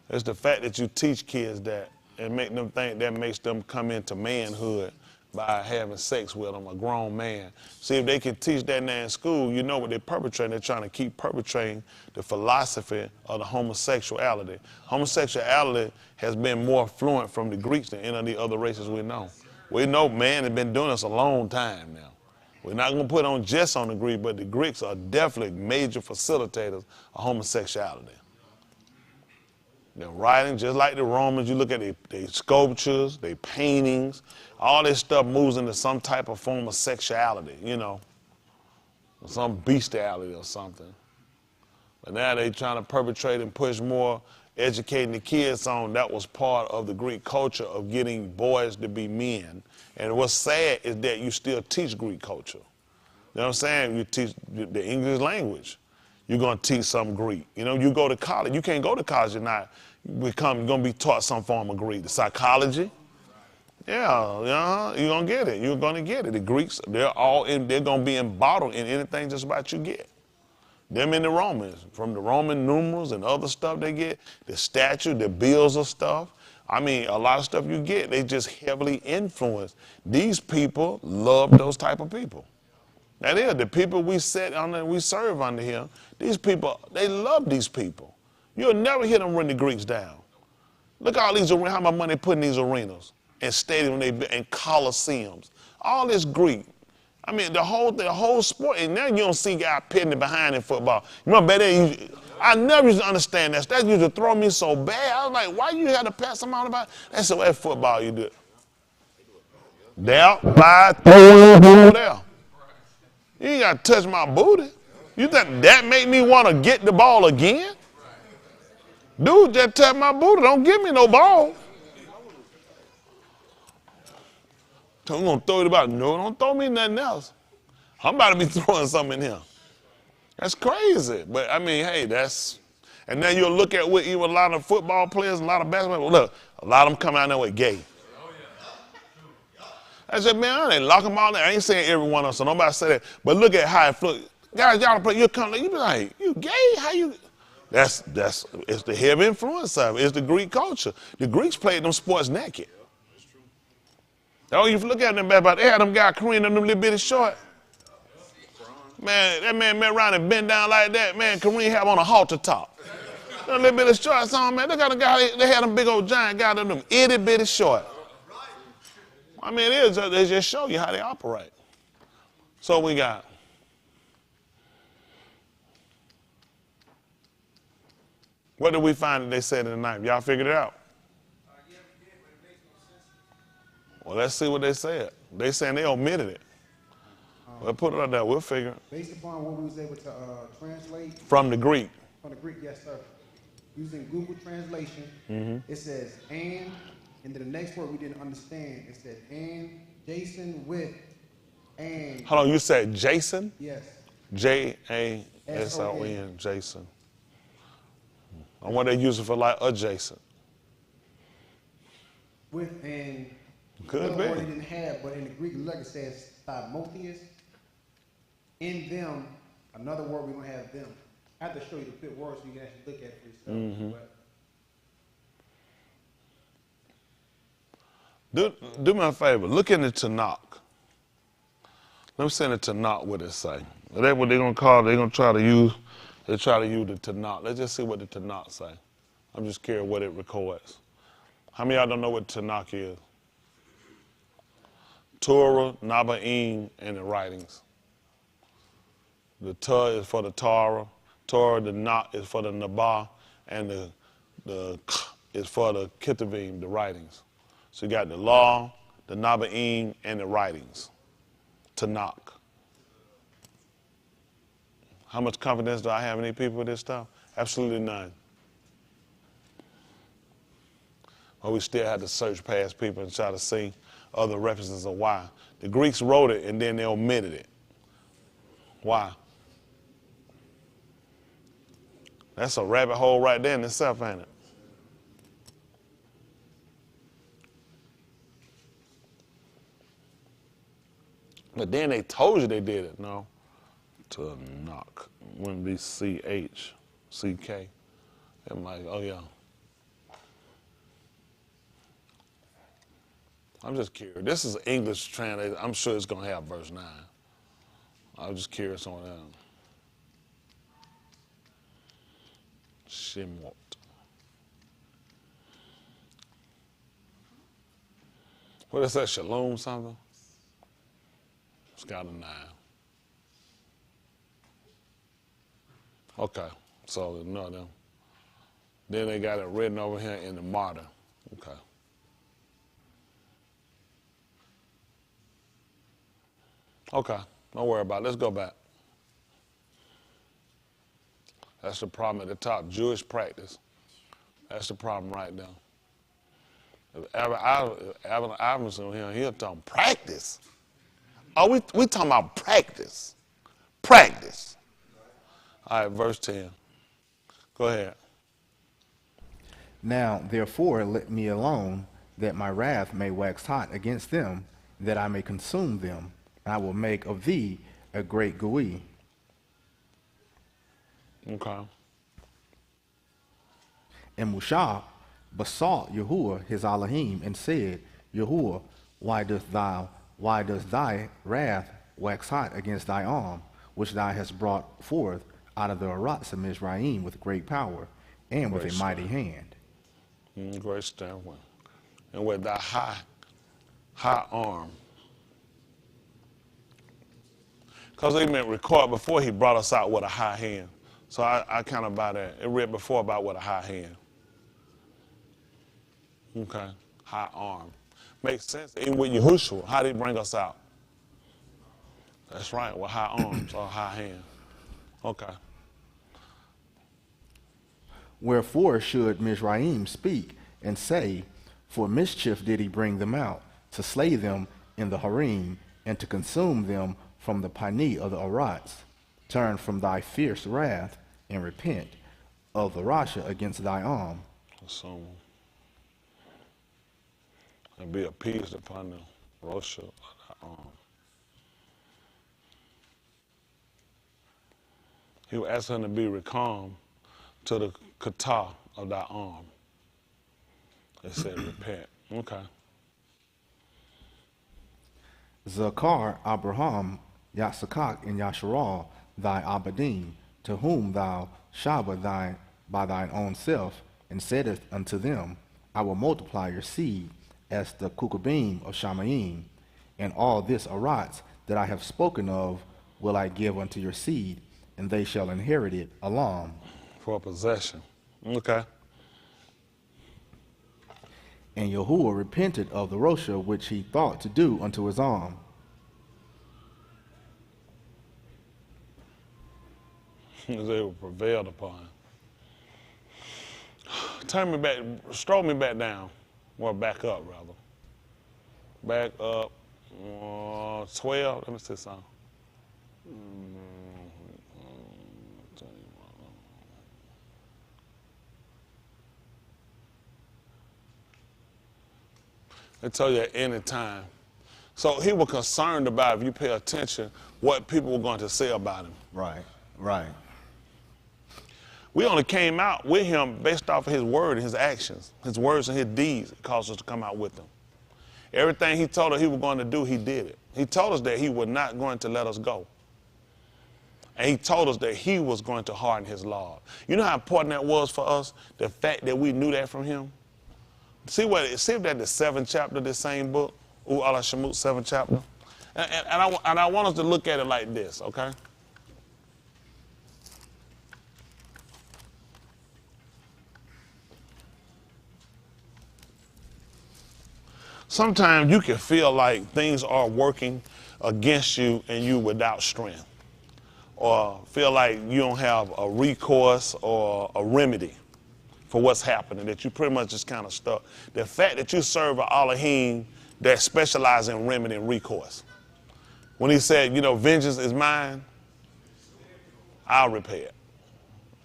It's the fact that you teach kids that and make them think that makes them come into manhood by having sex with them, a grown man. See, if they can teach that now in school, you know what they're perpetrating. They're trying to keep perpetrating the philosophy of the homosexuality. Homosexuality has been more fluent from the Greeks than any of the other races we know. We know man has been doing this a long time now. We're not going to put on just on the Greek, but the Greeks are definitely major facilitators of homosexuality. They're writing just like the Romans. You look at their sculptures, their paintings, all this stuff moves into some type of form of sexuality, you know, or some bestiality or something. But now they're trying to perpetrate and push more, educating the kids on that was part of the Greek culture of getting boys to be men. And what's sad is that you still teach Greek culture. You know what I'm saying? You teach the English language. You're going to teach some Greek. You know, you go to college. You can't go to college and not you're going to be taught some form of Greek. The psychology, yeah, you're going to get it. You're going to get it. The Greeks, they're going to be embottled in anything just about you get. Them and the Romans, from the Roman numerals and other stuff they get, the statue, the bills of stuff. I mean, a lot of stuff you get, they just heavily influence. These people love those type of people. That is, the people we serve under here, these people, they love these people. You'll never hear them run the Greeks down. Look at all these, how much money they put in these arenas and stadiums and coliseums. All this Greek. I mean, the whole sport, and now you don't see guys pitting behind in football. You know, I never used to understand that. That used to throw me so bad. I was like, why you have to pass them out about? That's the way football you do it. There, by, throw over there. You ain't got to touch my booty. You think that make me want to get the ball again? Dude, just touch my booty. Don't give me no ball. I'm going to throw it about. No, don't throw me nothing else. I'm about to be throwing something in here. That's crazy. But, I mean, hey, that's... And then you'll look at with even a lot of football players, a lot of basketball. Look, a lot of them come out there with gay. I said, man, I ain't lock them all there. I ain't saying every one of them, so nobody say that. But look at how it flows. Guys, y'all play, you be like, you gay? How you? It's the heavy influence of it. It's the Greek culture. The Greeks played them sports naked. Oh, you look at them, they had them guys Kareem in them little bitty short. Man, that man went around and bent down like that. Man, Kareem had on a halter top. Them little bitty shorts on, man. Look at the guy, they had them big old giant guys in them itty bitty short. I mean, they just show you how they operate. So we got what did we find that they said in the night? Y'all figured it out? Well, let's see what they said. They saying they omitted it. We'll put it up there. We'll figure it. Based upon what we was able to translate. From the Greek. From the Greek, yes, sir. Using Google Translation, it says and then the next word we didn't understand. It said and Jason with and. Hold on, you said Jason? Yes. Jason, Jason. And what they use it for, like adjacent. With and. Could be. Word they didn't have, but in the Greek letter it says thimotheus. In them, another word we don't have them. I have to show you the fit words so you can actually look at it for yourself. Do me a favor. Look in the Tanakh. Let me send it to Tanakh what it say. That's what they're gonna call. They're gonna try to use. They try to use the Tanakh. Let's just see what the Tanakh say. I'm just curious what it records. How many of y'all don't know what Tanakh is? Torah, Naba'im, and the writings. The Ta is for the Torah, the Na is for the Nabah, and the K is for the Ketuvim, the writings. So you got the law, the Naba'im, and the writings. Tanakh. How much confidence do I have in these people with this stuff? Absolutely none. But we still have to search past people and try to see other references of why. The Greeks wrote it and then they omitted it. Why? That's a rabbit hole right there in itself, ain't it? But then they told you they did it. No. To knock. Wouldn't be C-H-C-K. I'm like, oh yeah. I'm just curious. This is English translation. I'm sure it's going to have verse 9. I was just curious on that. Shamuth. What is that, Shalom something? It's got a 9. Okay, so no, them. Then they got it written over here in the martyr. Okay. Okay, don't worry about it. Let's go back. That's the problem at the top, Jewish practice. That's the problem right there. If Alan Iverson here, he'll talk practice. Oh, we talking about practice. Practice. All right, verse 10. Go ahead. Now, therefore, let me alone, that my wrath may wax hot against them, that I may consume them. I will make of thee a great Gui. Okay. And Mushah besought Yahuwah his Elohim and said, Yahuwah, why does thy wrath wax hot against thy arm, which thou hast brought forth out of the Arats of Mizraim with great power and with a mighty hand? Great standpoint. And with thy high arm. Because they meant record before he brought us out with a high hand. So I kind of buy that. It read before about with a high hand. Okay, high arm. Makes sense. Even with Yahushua, how did he bring us out? That's right, with high arms or high hand. Okay. Wherefore should Mizraim speak and say, for mischief did he bring them out, to slay them in the Harim, and to consume them from the Pani of the Arats. Turn from thy fierce wrath, and repent of the Rasha against thy arm. So, and be appeased upon the Rasha of thy arm. He will ask him to be recalmed to the kata of thy arm. It said repent. Okay. Zakar Abraham Yatsakak and Yasharal thy Abadim, to whom thou shabbat by thine own self, and saidest unto them, I will multiply your seed as the kukabim of Shamayim, and all this Arats that I have spoken of will I give unto your seed, and they shall inherit it along. For possession. Okay. And Yahuwah repented of the Rosha which he thought to do unto his arm. They were prevailed upon. Turn me back, stroll me back down, or back up rather. Back up, 12, let me see something. They tell you at any time. So he was concerned about, if you pay attention, what people were going to say about him. Right, right. We only came out with him based off of his word and his actions. His words and his deeds caused us to come out with him. Everything he told us he was going to do, he did it. He told us that he was not going to let us go. And he told us that he was going to harden his law. You know how important that was for us? The fact that we knew that from him? See if that's the 7th chapter of this same book. Alah, Shamuth, 7th chapter. And I want us to look at it like this, okay? Sometimes you can feel like things are working against you and you without strength, or feel like you don't have a recourse or a remedy for what's happening, that you pretty much just kind of stuck. The fact that you serve an Elohim that specializes in remedy and recourse. When he said, you know, vengeance is mine, I'll repay it.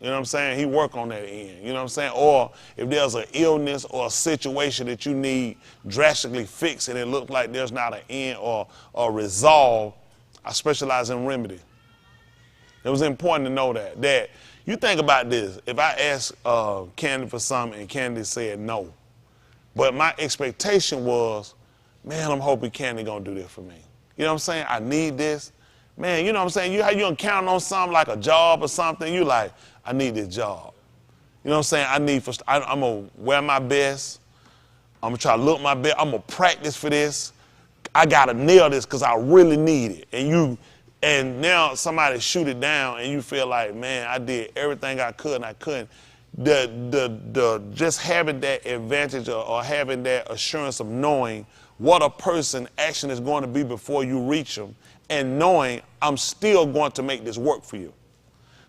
You know what I'm saying? He work on that end. You know what I'm saying? Or if there's an illness or a situation that you need drastically fixed and it looks like there's not an end or a resolve, I specialize in remedy. It was important to know that. That you think about this. If I asked Candy for something and Candy said no, but my expectation was, man, I'm hoping Candy gonna do this for me. You know what I'm saying? I need this. Man, you know what I'm saying? How you count on something like a job or something, you like, I need this job. You know what I'm saying? I'm going to wear my best. I'm going to try to look my best. I'm going to practice for this. I got to nail this because I really need it. And now somebody shoot it down and you feel like, man, I did everything I could and I couldn't. Just having that advantage or having that assurance of knowing what a person's action is going to be before you reach them, and knowing I'm still going to make this work for you.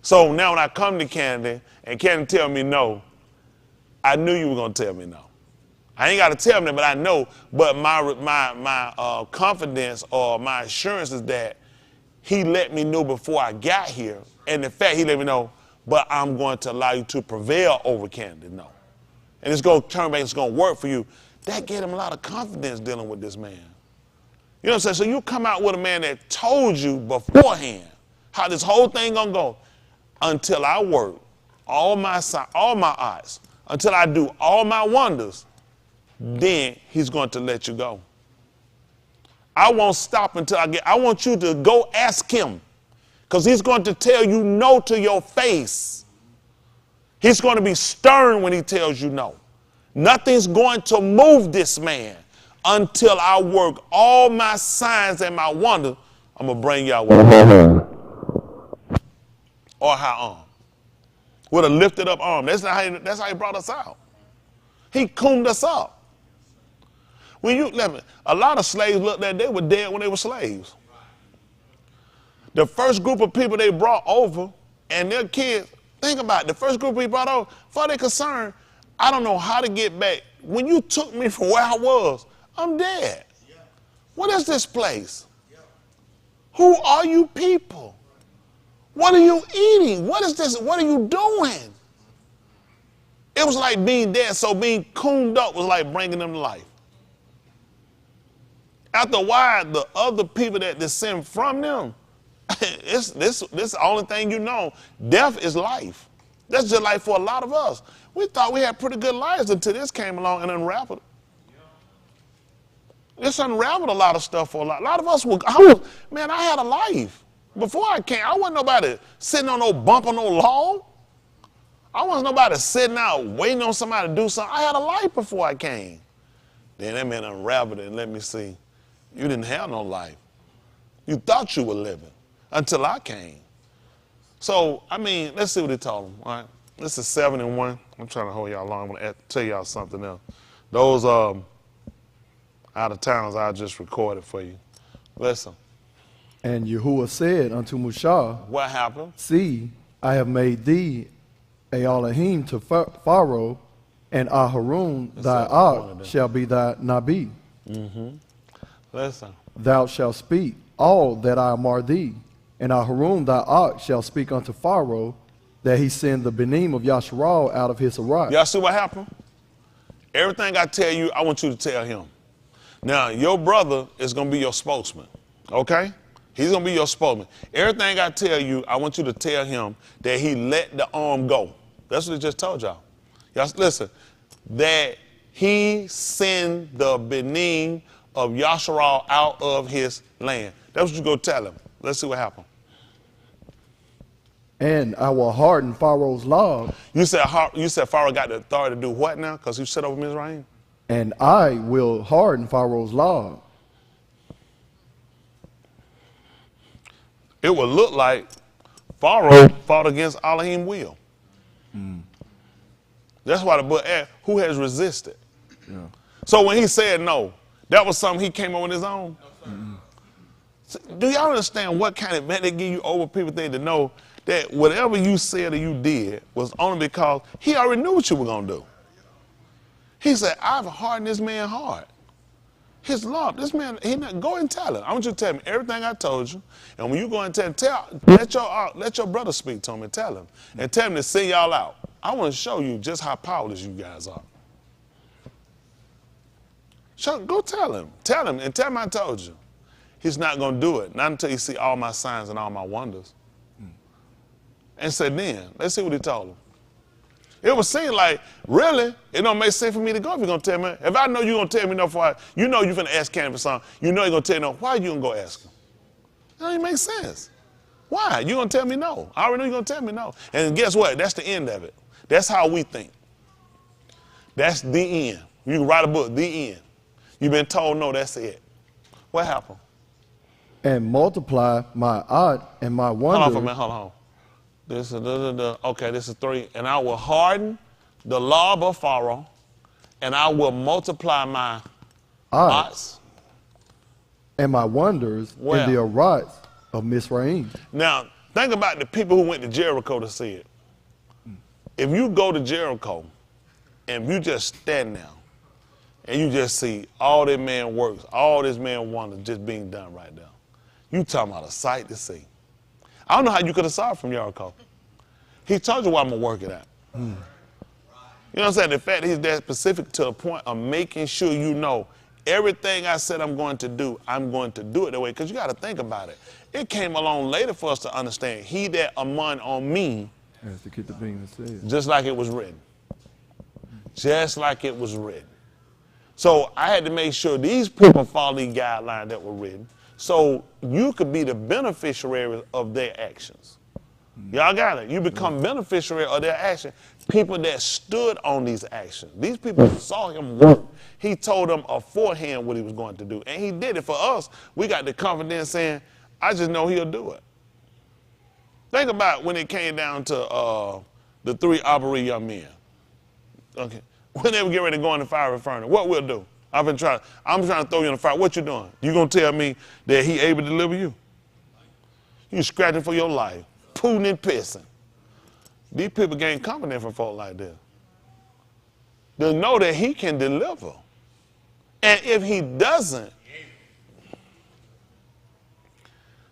So now when I come to Candy and Candy tell me no, I knew you were going to tell me no. I ain't got to tell me, but I know. But my confidence or my assurance is that he let me know before I got here. And the fact he let me know, but I'm going to allow you to prevail over Candy, no. And it's going to turn back, it's going to work for you. That gave him a lot of confidence dealing with this man. You know what I'm saying? So you come out with a man that told you beforehand how this whole thing gonna go. Until I work all my odds, until I do all my wonders, then he's going to let you go. I won't stop until I want you to go ask him, because he's going to tell you no to your face. He's going to be stern when he tells you no. Nothing's going to move this man until I work all my signs and my wonders. I'm going to bring y'all with or how arm. With a lifted up arm. That's how he brought us out. He combed us up. A lot of slaves looked like they were dead when they were slaves. The first group of people they brought over and their kids, think about it, the first group we brought over, for their concern, I don't know how to get back. When you took me from where I was, I'm dead. What is this place? Who are you people? What are you eating? What is this? What are you doing? It was like being dead, so being cooned up was like bringing them to life. After a while, the other people that descend from them, this the only thing you know. Death is life. That's just like for a lot of us. We thought we had pretty good lives until this came along and unraveled it. This unraveled a lot of stuff for a lot of us. I had a life. Before I came, I wasn't nobody sitting on no bump on no log. I wasn't nobody sitting out waiting on somebody to do something. I had a life before I came. Then that man unraveled it and let me see. You didn't have no life. You thought you were living until I came. So, let's see what he told him. All right. This is 7 and 1. I'm trying to hold y'all long. I'm going to tell y'all something else. Those out of towns I just recorded for you. Listen. And Yahuwah said unto Mushah, what happened? See, I have made thee a Elohim to Pharaoh, and Aharon thy Ak shall be thy Nabi. Mm-hmm. Listen. Thou shalt speak all that I amar thee, and Aharon thy Ak shall speak unto Pharaoh, that he send the benim of Yasharal out of his Arak. Y'all see what happened? Everything I tell you, I want you to tell him. Now, your brother is going to be your spokesman, okay? He's going to be your spokesman. Everything I tell you, I want you to tell him that he let the arm go. That's what he just told y'all. Y'all listen, that he send the benim of Yasharal out of his land. That's what you go tell him. Let's see what happened. And I will harden Pharaoh's law. You said Pharaoh got the authority to do what now? Because he set over Mizraim? And I will harden Pharaoh's law. It would look like Pharaoh fought against Elohim's will. That's why the book asked, who has resisted? Yeah. So when he said no, that was something he came up on his own? So, do y'all understand what kind of event they give you over people think to know that whatever you said or you did was only because he already knew what you were going to do? He said, I've hardened this man hard. His love, this man, go and tell him. I want you to tell him everything I told you. And when you go and let your brother speak to him and tell him. And tell him to send y'all out. I want to show you just how powerless you guys are. Go tell him. Tell him and tell him I told you. He's not going to do it. Not until you see all my signs and all my wonders. And said, then, let's see what he told him. It would seem like, really, it don't make sense for me to go if you're going to tell me. If I know you're going to tell me no, you know you're going to ask Candy for something, you know you're going to tell me no, why you going to go ask him? That don't even make sense. Why? You're going to tell me no. I already know you're going to tell me no. And guess what? That's the end of it. That's how we think. That's the end. You can write a book, the end. You've been told no, that's it. What happened? And multiply my odd and my wonder. Hold on for a minute, hold on. This is okay, this is 3. And I will harden the law of Pharaoh, and I will multiply my odds and my wonders in the arats of Mizraim. Now, think about the people who went to Jericho to see it. If you go to Jericho and you just stand there and you just see all that man works, all this man wonders just being done right there, you talking about a sight to see. I don't know how you could have saw it from Jericho. He told you where I'm going to work it at. You know what I'm saying? The fact that he's that specific to a point of making sure you know everything I said I'm going to do it that way. Because you got to think about it. It came along later for us to understand. He that among on me, has to keep the being said. just like it was written. Just like it was written. So I had to make sure these people follow these guidelines that were written so you could be the beneficiary of their actions. Y'all got it. You become beneficiary of their action. People that stood on these actions. These people saw him work. He told them aforehand what he was going to do. And he did it. For us, we got the confidence saying, I just know he'll do it. Think about when it came down to the 3 Abari young men. Okay. When they were getting ready to go in the fiery furnace, what we'll do? I'm trying to throw you in the fire. What you doing? You gonna tell me that he able to deliver you? You scratching for your life, pooting and pissing. These people gain confidence from folk like this. They know that he can deliver. And if he doesn't,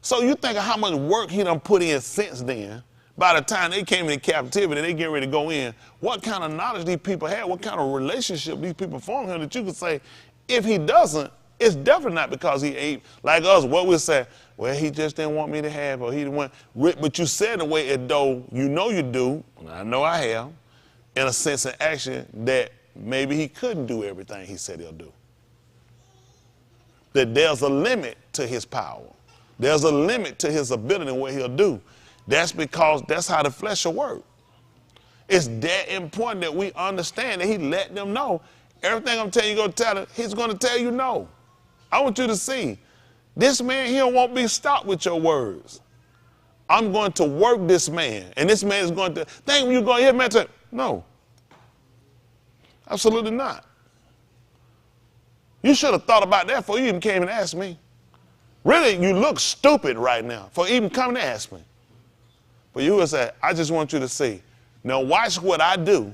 so you think of how much work he done put in since then. By the time they came into captivity, they get ready to go in, what kind of knowledge these people had, what kind of relationship these people formed here that you could say, if he doesn't, it's definitely not because he ate like us. What we say, well, he just didn't want me to have, or he didn't want, but you said in a way as though you know you do, and I know I have, in a sense of action that maybe he couldn't do everything he said he'll do. That there's a limit to his power. There's a limit to his ability and what he'll do. That's because that's how the flesh will work. It's that important that we understand that he let them know everything I'm telling you, go tell him, he's going to tell you no. I want you to see, this man here won't be stopped with your words. I'm going to work this man, and this man is going to think when you go here, man, no. Absolutely not. You should have thought about that before you even came and asked me. Really, you look stupid right now for even coming to ask me. But you would say, I just want you to see. Now watch what I do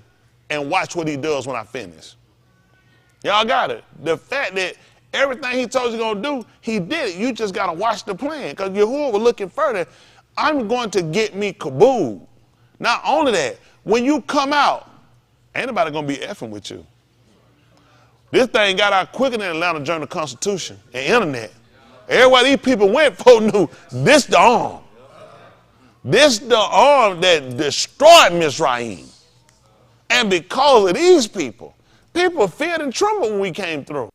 and watch what he does when I finish. Y'all got it. The fact that everything he told you going to do, he did it. You just got to watch the plan. Because Yahuwah was looking further. I'm going to get me Kabul. Not only that, when you come out, ain't nobody going to be effing with you. This thing got out quicker than Atlanta Journal-Constitution and internet. Everywhere these people went, folk knew this the arm. This the arm that destroyed Mizraim. And because of these people, people feared and trembled when we came through.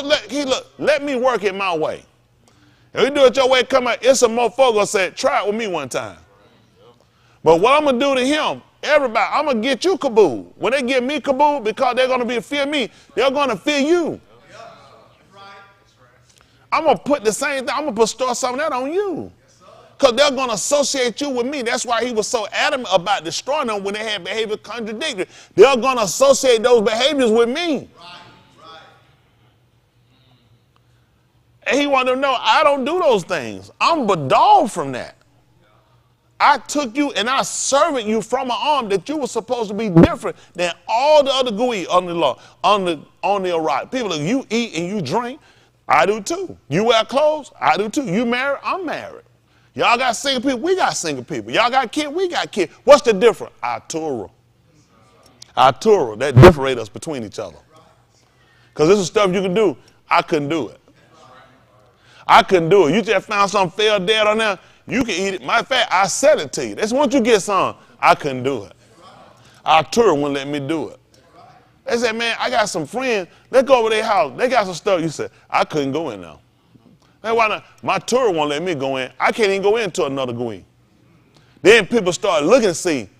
Let me work it my way. If you do it your way, come out, it's a motherfucker gonna say, try it with me one time. But what I'm gonna do to him, everybody, I'm gonna get you kaboo. When they get me kaboo, because they're gonna fear me, they're gonna fear you. I'm gonna put the same thing, I'm gonna store some of that on you. Because they're gonna associate you with me. That's why he was so adamant about destroying them when they had behavior contradictory. They're gonna associate those behaviors with me. And he wanted to know, I don't do those things. I'm bedawed from that. I took you and I served you from an arm that you were supposed to be different than all the other gooey on the law, on the right. People like, you eat and you drink, I do too. You wear clothes, I do too. You married, I'm married. Y'all got single people, we got single people. Y'all got kids, we got kids. What's the difference? Our Torah, that differentiates us between each other. Because this is stuff you can do, I couldn't do it. I couldn't do it. You just found some failed dead on there, you can eat it. Matter of fact, I said it to you. That's once you get some, I couldn't do it. Our Torah wouldn't let me do it. They said, man, I got some friends, let's go over their house. They got some stuff. You said, I couldn't go in now. Hey, why not? My Torah won't let me go in. I can't even go into another gooey. Then people start looking and see,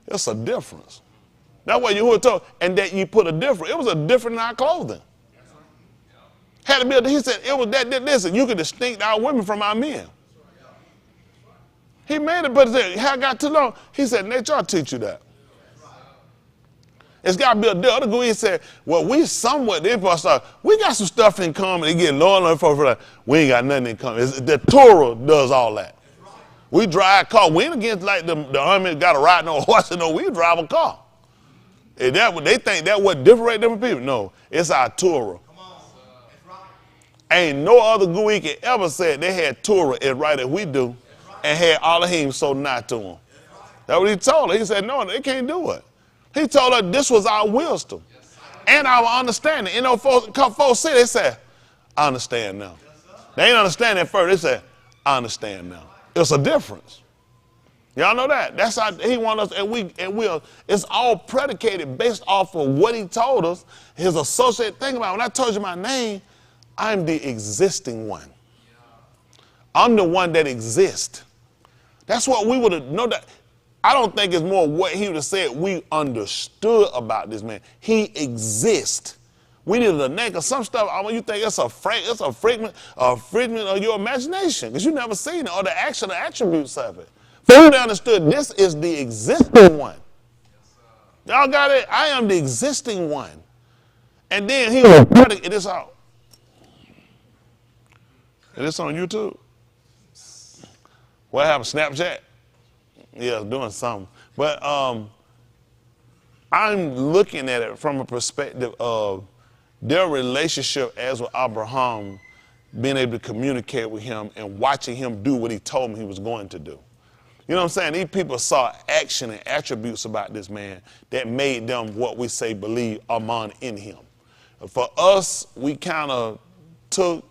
it's a difference. That's what Yahuwah told, and that you put a difference. It was a difference in our clothing. Had to be, he said, it was that, listen, you can distinct our women from our men. He made it, but how I got too long, he said, nature, I'll teach you that. It's got to be a deal. Other gooey, he said, well, we somewhat, we got some stuff in common. They get low and low, we ain't got nothing in common. The Torah does all that. We drive car. We ain't against like the army got to ride no horse. No, we drive a car. And they think that what differentiate different people. No, it's our Torah. Ain't no other gooey can ever say they had Torah as right as we do and had Elohim so not to them. That's what he told her. He said, no, they can't do it. He told her this was our wisdom and our understanding. You know, folks say, they said, I understand now. They ain't understand at first. They said, I understand now. It's a difference. Y'all know that? That's how he wants us, and we are, it's all predicated based off of what he told us, his associate. Think about it. When I told you my name, I'm the existing one. I'm the one that exists. That's what we would have known. That I don't think it's more what he would have said we understood about this man. He exists. We needed a name, because some stuff, you think it's a fragment of your imagination, because you never seen it, or the actual attributes of it. But we understood this is the existing one. Y'all got it? I am the existing one. And then he was it is out. It is on YouTube. What happened? Snapchat? Yeah, doing something. But I'm looking at it from a perspective of their relationship as with Abraham, being able to communicate with him and watching him do what he told him he was going to do. You know what I'm saying? These people saw action and attributes about this man that made them what we say believe Aman in him. For us, we kind of took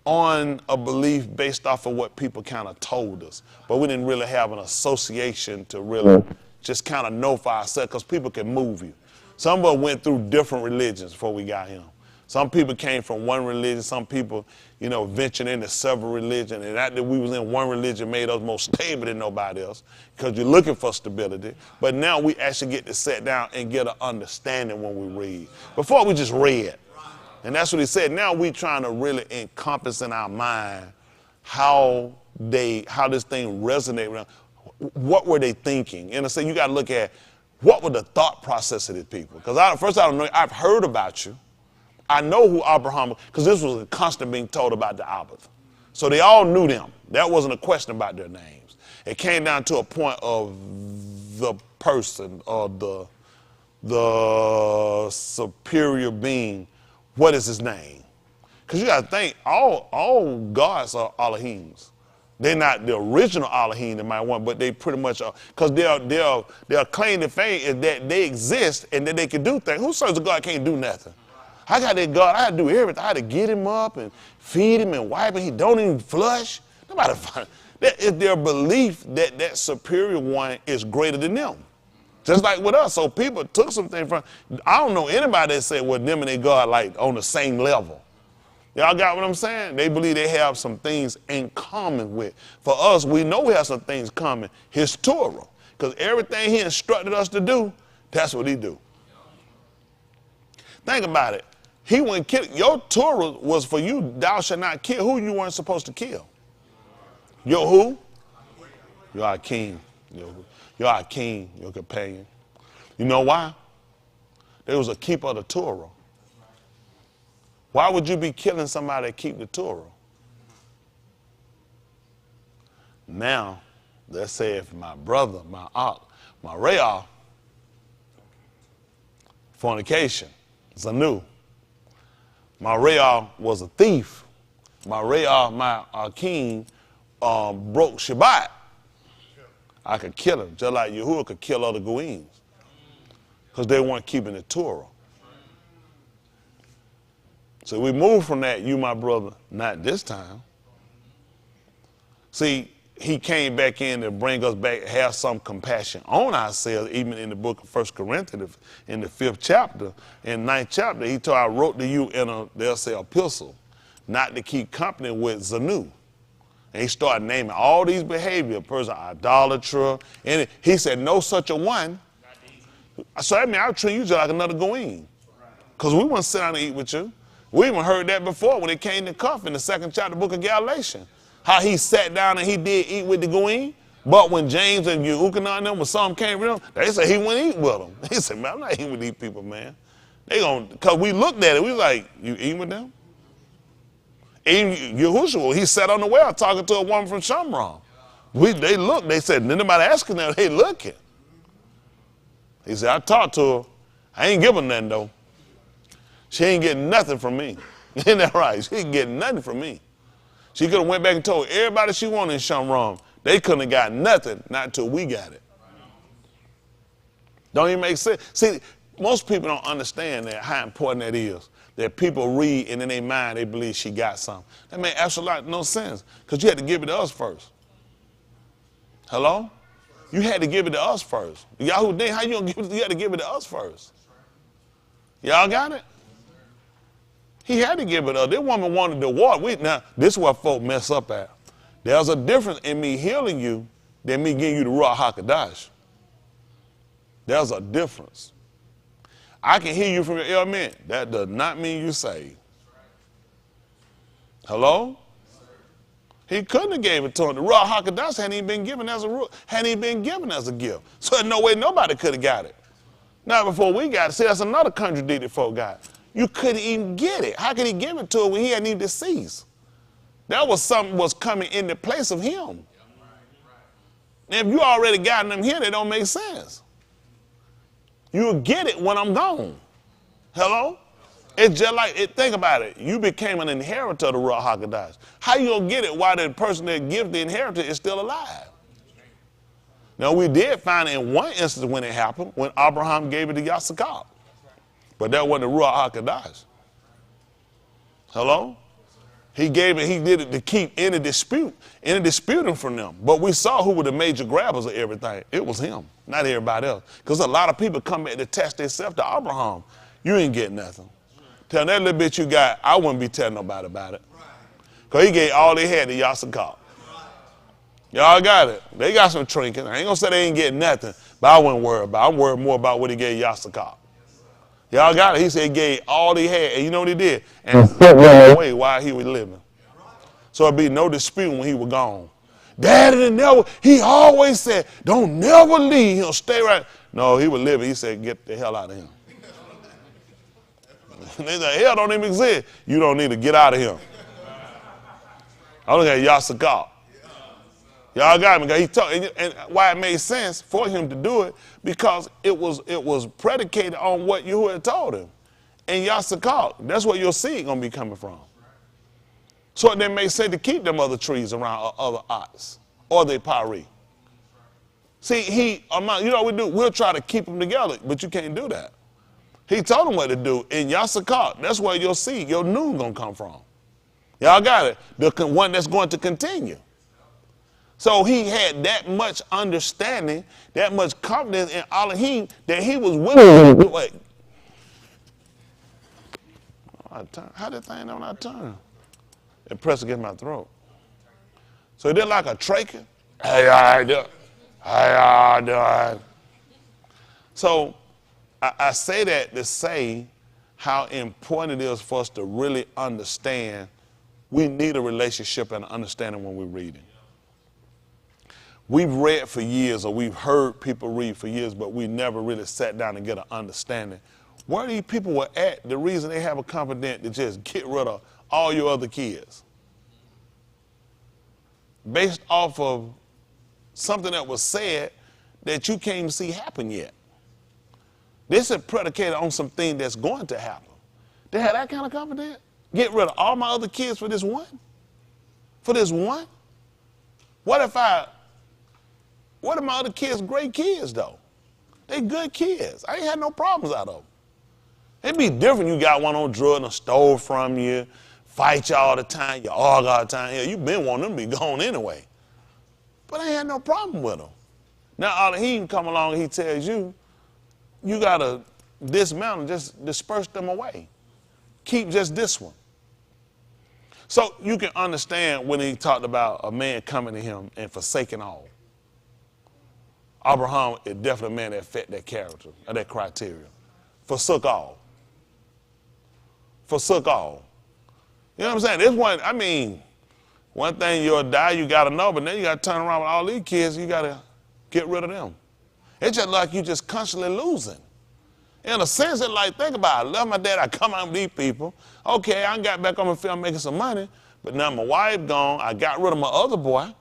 on a belief based off of what people kind of told us, but we didn't really have an association to really just kind of know for ourselves, because people can move you. Some of us went through different religions before we got him. Some people came from one religion. Some people, ventured into several religions. And that we was in one religion made us more stable than nobody else, because you're looking for stability. But now we actually get to sit down and get an understanding when we read. Before we just read. And that's what he said. Now we trying to really encompass in our mind how this thing resonated with them. What were they thinking? And I say you got to look at what were the thought process of these people. Because first I don't know, I've heard about you. I know who Abraham was, because this was a constant being told about the Abbot. So they all knew them. That wasn't a question about their names. It came down to a point of the person or the superior being. What is his name? Because you got to think, all gods are Elohims. They're not the original Elohim that might want, but they pretty much are, because their claim to fame is that they exist and that they can do things. Who serves a God can't do nothing? I got that God, I had to do everything. I had to get him up and feed him and wipe him. He don't even flush. Nobody find that is their belief that that superior one is greater than them. Just like with us. So people took something from, I don't know anybody that said, well, them and their God like on the same level. Y'all got what I'm saying? They believe they have some things in common with. For us, we know we have some things common. His Torah. Because everything he instructed us to do, that's what he do. Think about it. He wouldn't kill. Your Torah was for you, thou shalt not kill. Who you weren't supposed to kill? Your who? You're our king. You're our king, your companion. You know why? There was a keeper of the Torah. Why would you be killing somebody that keep the Torah? Now, let's say if my brother, my aunt, my Rayah, fornication, Zanu. My Rayah was a thief. My Rayah, my king, broke Shabbat. I could kill him, just like Yahuwah could kill other Goyim, because they weren't keeping the Torah. So we moved from that, you, my brother, not this time. See, he came back in to bring us back, have some compassion on ourselves, even in the book of 1 Corinthians, in the 5th chapter. In 9th chapter, he told, I wrote to you in a, they'll say, epistle, not to keep company with Zanu. And he started naming all these behavior, person, idolater, and he said, no such a one. So that means I'll treat you just like another Goyim. Because we wouldn't sit down and eat with you. We even heard that before when it came to Cuff in the 2nd chapter of the book of Galatians. How he sat down and he did eat with the Goyim. But when James and Yehukanan and them, when some came with them, they said he wouldn't eat with them. He said, man, I'm not eating with these people, man. They gonna, because we looked at it, we was like, you eating with them? Even Yahushua, he sat on the well talking to a woman from Shamuth. They looked, they said, nobody asking them, they looking. He said, I talked to her. I ain't giving nothing though. She ain't getting nothing from me. Isn't that right? She ain't getting nothing from me. She could have went back and told everybody she wanted in Shamuth. They couldn't have got nothing, not until we got it. Don't even make sense. See, most people don't understand that, how important that is. That people read and in their mind they believe she got something. That makes absolutely no sense. Because you had to give it to us first. Hello? You had to give it to us first. Yahoo, how you gonna give it? You had to give it to us first. Y'all got it? He had to give it up. This woman wanted the water. Now, this is what folk mess up at. There's a difference in me healing you than me giving you the Ruach HaKodesh. There's a difference. I can heal you from your ailment. That does not mean you're saved. Hello? He couldn't have gave it to him. The Ruach HaKodesh hadn't even been given as a gift. So there's no way nobody could have got it. Now before we got it, see, that's another contradicted folk got. You couldn't even get it. How could he give it to her when he hadn't even deceased? That was something was coming in the place of him. And if you already got them here, they don't make sense. You'll get it when I'm gone. Hello? It's just like, think about it. You became an inheritor of the Ruach HaKodesh. How you gonna get it while the person that gives the inheritance is still alive? Now, we did find in one instance when it happened, when Abraham gave it to Yasakal. But that wasn't the Ruach HaKodesh. Hello? He gave it, he did it to keep any disputing from them. But we saw who were the major grabbers of everything. It was him, not everybody else. Because a lot of people come back to test themselves to Abraham. You ain't getting nothing. Tell that little bit you got, I wouldn't be telling nobody about it. Because he gave all they had to Yasakal. Y'all got it. They got some trinkets. I ain't going to say they ain't getting nothing, but I wouldn't worry about it. I'm worried more about what he gave Yasakal. Y'all got it. He said he gave all he had, and you know what he did? And put him away while he was living. So it'd be no dispute when he was gone. Daddy never, he always said, don't never leave him, stay right. No, he was living. He said, get the hell out of him. They said, hell don't even exist. You don't need to get out of here. I look at Yasakal. Y'all got me. He talked, and why it made sense for him to do it, because it was predicated on what you had told him. And Yasakal, that's where your seed gonna be coming from. So it then made sense to keep them other trees around, or other ox, or the pari. See, you know what we do? We'll try to keep them together, but you can't do that. He told them what to do. In Yasakal, that's where your seed, your noon gonna come from. Y'all got it? The one that's going to continue. So he had that much understanding, that much confidence in Elohim that he was willing to do it. How did thing don't I turn? It pressed against my throat. So it did like a trachea. Hey, I do. Hey, I do. So I say that to say how important it is for us to really understand we need a relationship and understanding when we're reading. We've read for years, or we've heard people read for years, but we never really sat down and get an understanding. Where these people were at, the reason they have a confidence to just get rid of all your other kids. Based off of something that was said that you can't even see happen yet. This is predicated on something that's going to happen. They had that kind of confidence? Get rid of all my other kids for this one? For this one? What if my other kids great kids, though? They good kids. I ain't had no problems out of them. It'd be different you got one on drugs and stole from you, fight you all the time, you argue all the time. Yeah, you been wanting them to be gone anyway. But I ain't had no problem with them. Now, he can come along and he tells you, you got to dismount and just disperse them away. Keep just this one. So you can understand when he talked about a man coming to him and forsaking all. Abraham is definitely a man that fit that character, or that criteria. Forsook all. Forsook all. You know what I'm saying? This one, I mean, one thing you'll die, you got to know, but then you got to turn around with all these kids, you got to get rid of them. It's just like you just constantly losing. In a sense, it's like, think about it. I love my dad, I come out with these people. Okay, I got back on my film making some money, but now my wife gone, I got rid of my other boy.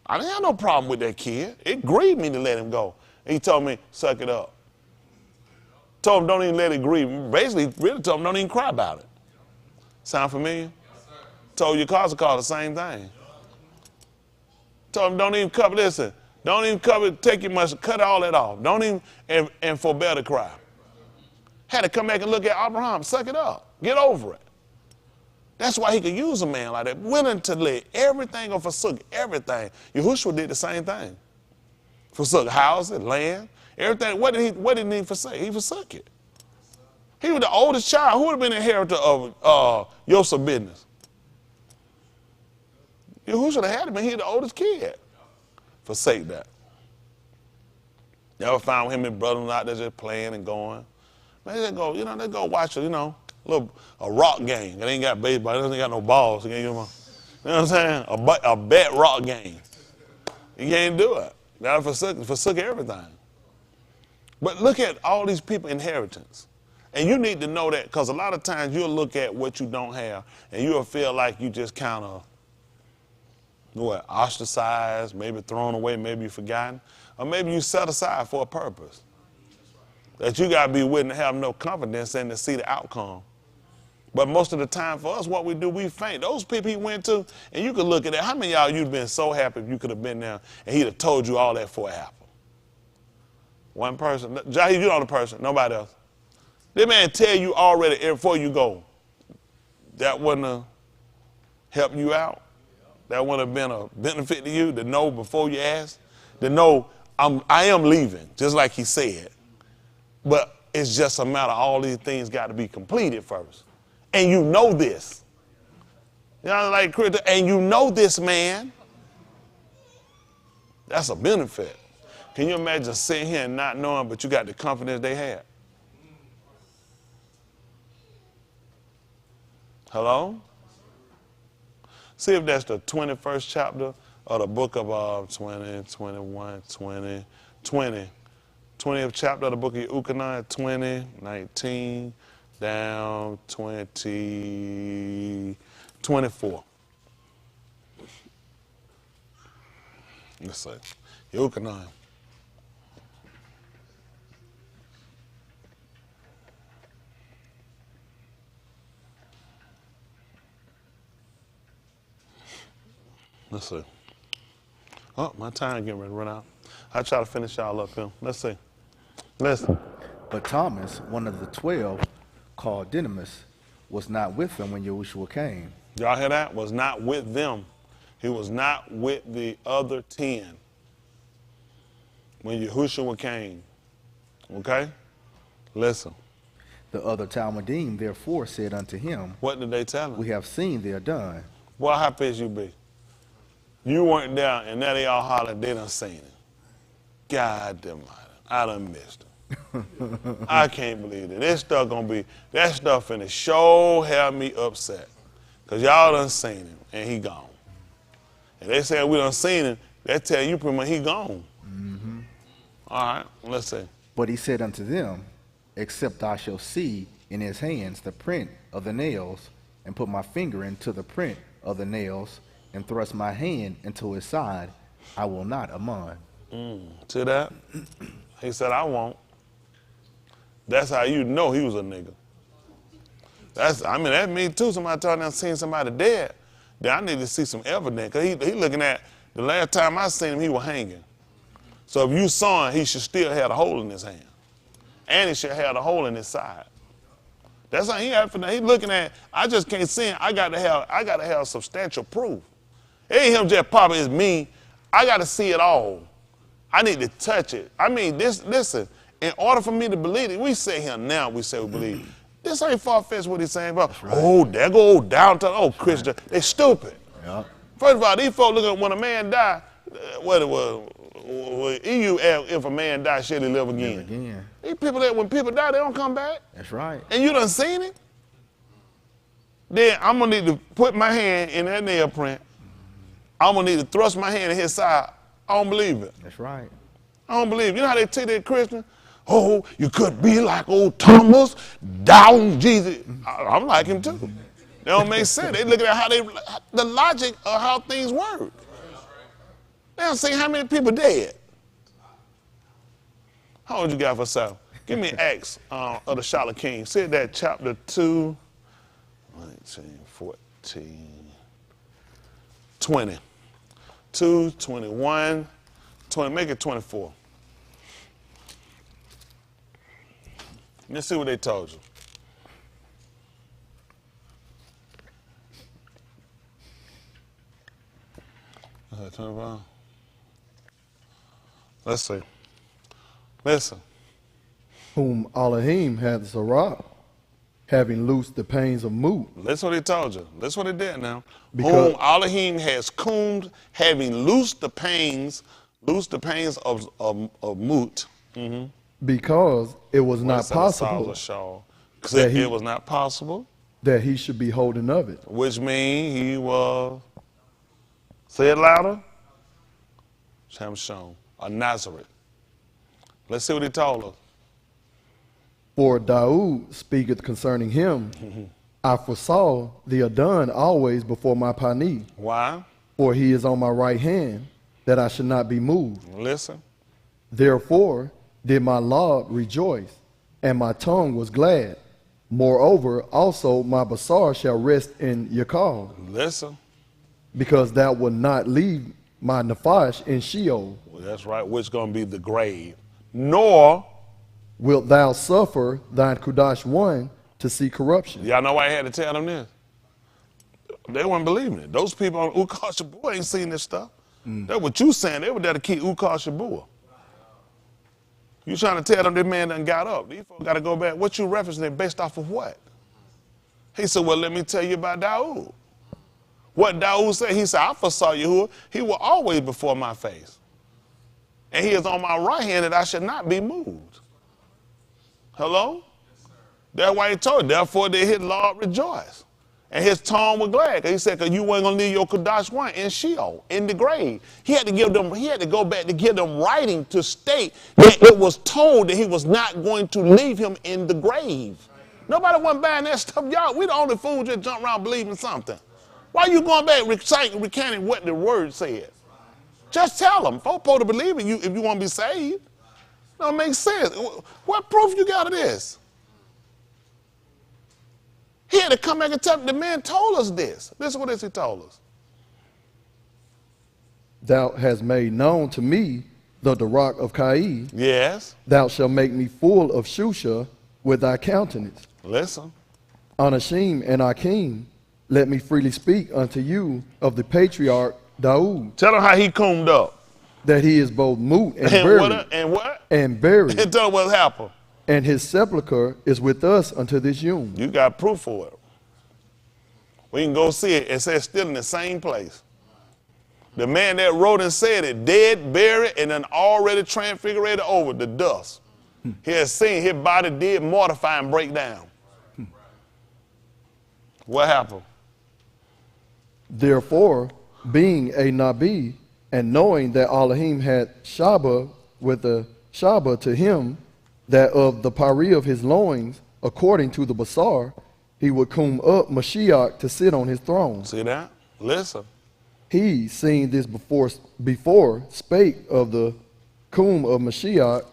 I didn't have no problem with that kid. It grieved me to let him go. He told me, suck it up. Told him, don't even let it grieve. Basically, really told him, don't even cry about it. Sound familiar? Yes, told your cause the same thing. Told him, don't even cover, listen, don't even cover, take your money, cut all that off. Don't even, and forbear to cry. Had to come back and look at Abraham, suck it up, get over it. That's why he could use a man like that, willing to let everything or forsook everything. Yahushua did the same thing. Forsook houses, land, everything. What did he forsake? He forsook it. He was the oldest child. Who would have been the inheritor of Joseph's business? Yahushua had him, and he was the oldest kid. Forsake that. You ever found him and his brothers out there just playing and going? Man, they go, they go watch a rock game. It ain't got baseball, it ain't got no balls. You know what I'm saying? A bet rock game. You can't do it. Now forsook everything. But look at all these people inheritance. And you need to know that, because a lot of times you'll look at what you don't have and you'll feel like you just kind of ostracized, maybe thrown away, maybe forgotten, or maybe you set aside for a purpose. That you got to be willing to have no confidence in to see the outcome. But most of the time for us, what we do, we faint. Those people he went to, and you could look at that. How many of y'all you'd been so happy if you could have been there and he'd have told you all that for an apple? One person. Jahi, you know the person, nobody else. This man tell you already before you go, that wouldn't have helped you out. That wouldn't have been a benefit to you to know before you ask. To know I am leaving, just like he said. But it's just a matter of all these things got to be completed first. And you know this. And you know this, man. That's a benefit. Can you imagine sitting here and not knowing, but you got the confidence they had? Hello? See if that's the 21st chapter of the book of 20, 21, 20, 20. 20th chapter of the book of Euchanan, 20, 19, down 20, 24. Let's see. Euchanan. Let's see. Oh, my time getting ready to run out. I'll try to finish y'all up here. Let's see. Listen. But Thomas, one of the 12, called Didymus, was not with them when Yahushua came. Y'all hear that? Was not with them. He was not with the other 10 when Yahushua came. Okay? Listen. The other Talmudim therefore said unto him, what did they tell him? We have seen their done. Boy, how pissed you be? You weren't there, and now they all hollering, they done seen it. God damn it, I done missed it. I can't believe it. That stuff finna sure have me upset. Because y'all done seen him, and he gone. And they say we done seen him, that tell you pretty much he gone. Mm-hmm. All right, let's see. But he said unto them, except I shall see in his hands the print of the nails, and put my finger into the print of the nails, and thrust my hand into his side, I will not amon. See that? He said, I won't. That's how you know he was a nigga. That means too, somebody told me I seen somebody dead. Then I need to see some evidence. Because he looking at, the last time I seen him, he was hanging. So if you saw him, he should still have a hole in his hand. And he should have a hole in his side. That's how he looking at, I just can't see him. I gotta have substantial proof. It ain't him just popping, it's me. I gotta see it all. I need to touch it. I mean, listen, in order for me to believe it, we say here now, we say we believe. This ain't far-fetched what he's saying about, right. Oh, there go old downtown, Christian. They stupid. Yep. First of all, these folks look at when a man die, what it was, if a man die, shall he live again? These people that when people die, they don't come back. That's right. And you done seen it? Then I'm gonna need to put my hand in that nail print. I'm gonna need to thrust my hand in his side. I don't believe it. That's right. I don't believe it. You know how they tell that Christian? Oh, you could be like old Thomas, down Jesus. I'm like him too. They don't make sense. They look at how the logic of how things work. They don't see how many people dead. How old you got for South? Give me Acts of the Charlotte King. Say that chapter 2, 19, 14, 20. 2, 21, 20, make it 24. Let's see what they told you. Let's see. Listen. Whom Elohim hath Zarah, having loosed the pains of moot. Listen what he told you. Listen what he did now. Whom Elohim has combed, having loosed the pains of moot. Mm-hmm. Because it was not possible. It was not possible that he should be holding of it. Which means he was, say it louder, Shamshon, a Nazareth. Let's see what he told us. For Daud speaketh concerning him, I foresaw the Adon always before my pani. Why? For he is on my right hand, that I should not be moved. Listen. Therefore did my Lord rejoice, and my tongue was glad. Moreover, also my basar shall rest in Yakal. Listen. Because thou wilt not leave my Nephash in Sheol. Well, that's right, which is going to be the grave. Nor wilt thou suffer thine Kudash one to see corruption. Y'all know why I had to tell them this? They weren't believing it. Those people on Ukar Shabua ain't seen this stuff. That's what you saying. They were there to keep Ukar Shabua. You trying to tell them this man done got up. These folks got to go back. What you referencing it based off of what? He said, well, let me tell you about Daud. What Daud said, he said, I foresaw Yahuwah. He was always before my face. And he is on my right hand that I should not be moved. Hello? That's why he told you. Therefore did his Lord rejoice. And his tongue was glad. Because he said, because you weren't going to leave your Kadash one in Sheol, in the grave. He had to go back to give them writing to state that it was told that he was not going to leave him in the grave. Nobody wasn't buying that stuff. Y'all, we the only fools that jump around believing something. Why you going back recanting what the word said? Just tell them. Folks supposed to believe in you if you want to be saved. Don't make sense. What proof you got of this? He had to come back and tell the man told us this. Listen what he told us. Thou hast made known to me the rock of Kai. Yes. Thou shalt make me full of Shusha with thy countenance. Listen. Anashim and Akim, let me freely speak unto you of the patriarch Daud. Tell him how he combed up. That he is both moot and buried. And what? And buried. And tell him what happened. And his sepulcher is with us unto this yom. You got proof for it. We can go see it. It says still in the same place. The man that wrote and said it, dead, buried, and then already transfigured over the dust. He has seen his body did mortify and break down. What happened? Therefore, being a Nabi, and knowing that Elohim had Shaba with the Shaba to him, that of the pari of his loins, according to the Basar, he would come up Mashiach to sit on his throne. See that? Listen. He, seeing this before spake of the Kum of Mashiach,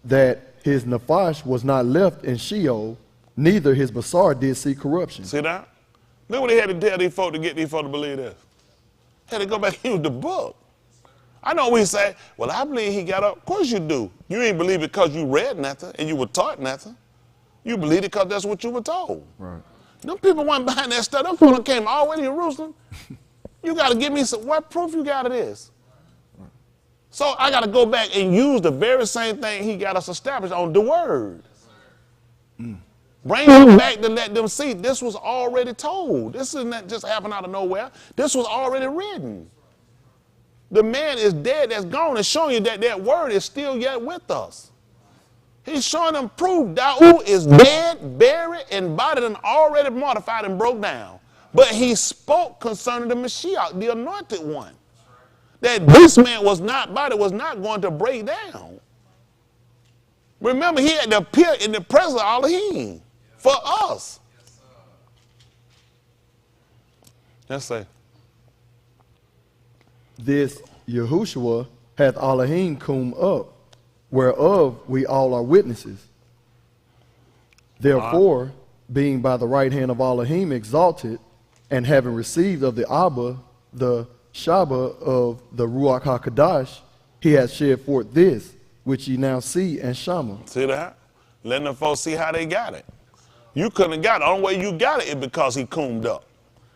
that his Nephash was not left in Sheol, neither his Basar did see corruption. See that? Look what he had to tell these folk to get these folk to believe this. He had to go back and use the book. I know we say, well, I believe he got up. Of course you do. You ain't believe it because you read nothing and you were taught nothing. You believe it because that's what you were told. Right. Them people went behind that stuff. Them people came all the way to Jerusalem. You got to give me some, what proof you got of this? So I got to go back and use the very same thing he got us established on, the word. Bring them back to let them see this was already told. This isn't just happened out of nowhere. This was already written. The man is dead, that's gone, and showing you that that word is still yet with us. He's showing them proof Daud is dead, buried, and body and already mortified and broke down. But he spoke concerning the Mashiach, the anointed one. That this man was not, body was not going to break down. Remember, he had to appear in the presence of Elohim for us. Let's say. This Yahushua hath Elohim come up, whereof we all are witnesses. Therefore, being by the right hand of Elohim exalted, and having received of the Abba the Shaba of the Ruach HaKadosh, he hath shed forth this, which ye now see and shama. See that? Letting the folks see how they got it. You couldn't have got it. The only way you got it is because he combed up.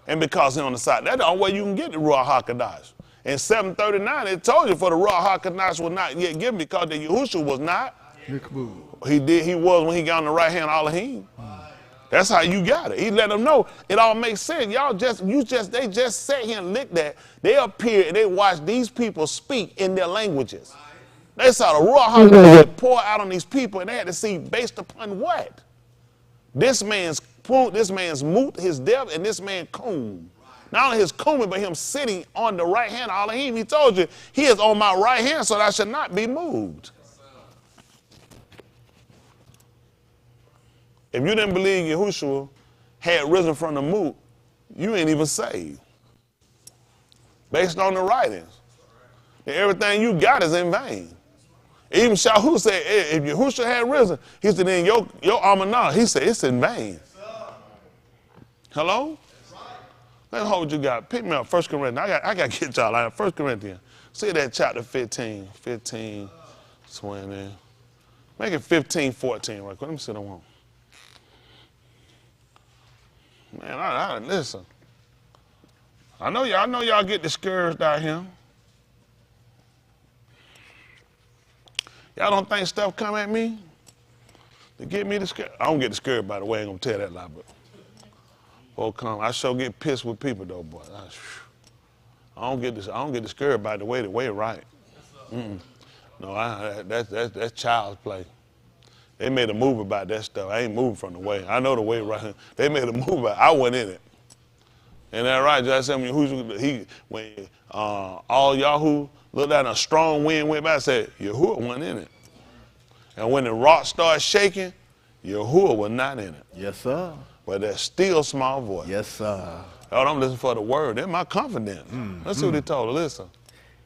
And because he on the side. That's the only way you can get the Ruach HaKadosh. In 739, it told you for the Ruach HaKadosh was not yet given because the Yahushua was not. He was when he got on the right hand of Elohim. That's how you got it. He let them know it all makes sense. They just sat here and looked at. They appeared and they watched these people speak in their languages. They saw the Ruach HaKadosh pour out on these people, and they had to see based upon what? This man's moot, his death, and this man kum. Not only his kuming, but him sitting on the right hand of Elohim. He told you, he is on my right hand, so that I should not be moved. If you didn't believe Yahushua had risen from the moot, you ain't even saved. Based on the writings. And everything you got is in vain. Even Shamuth said, hey, if Yahushua had risen, he said, then your amanah, he said, it's in vain. Hello? Let's hold what you got. Pick me up, 1 Corinthians. I got to get y'all out. 1 Corinthians. See that chapter 15, 20. Make it 15, 14 right quick. Let me see the one. Man, listen. I know y'all get discouraged out here. Y'all don't think stuff come at me to get me discouraged? I don't get discouraged, by the way. I ain't gonna tell that lie, but folk come. I sure get pissed with people though, boy. I don't get discouraged by the way right. No, that's child's play. They made a movie about that stuff. I ain't moving from the way. I know the way right. They made a movie about it. I went in it. And that right, just tell me when all y'all who looked at a strong wind went by and said, Yahuwah went in it. And when the rock started shaking, Yahuwah was not in it. Yes, sir. But that still small voice. Yes, sir. Oh, I'm listening for the word. They're my confidence. Let's see what he told her. Listen.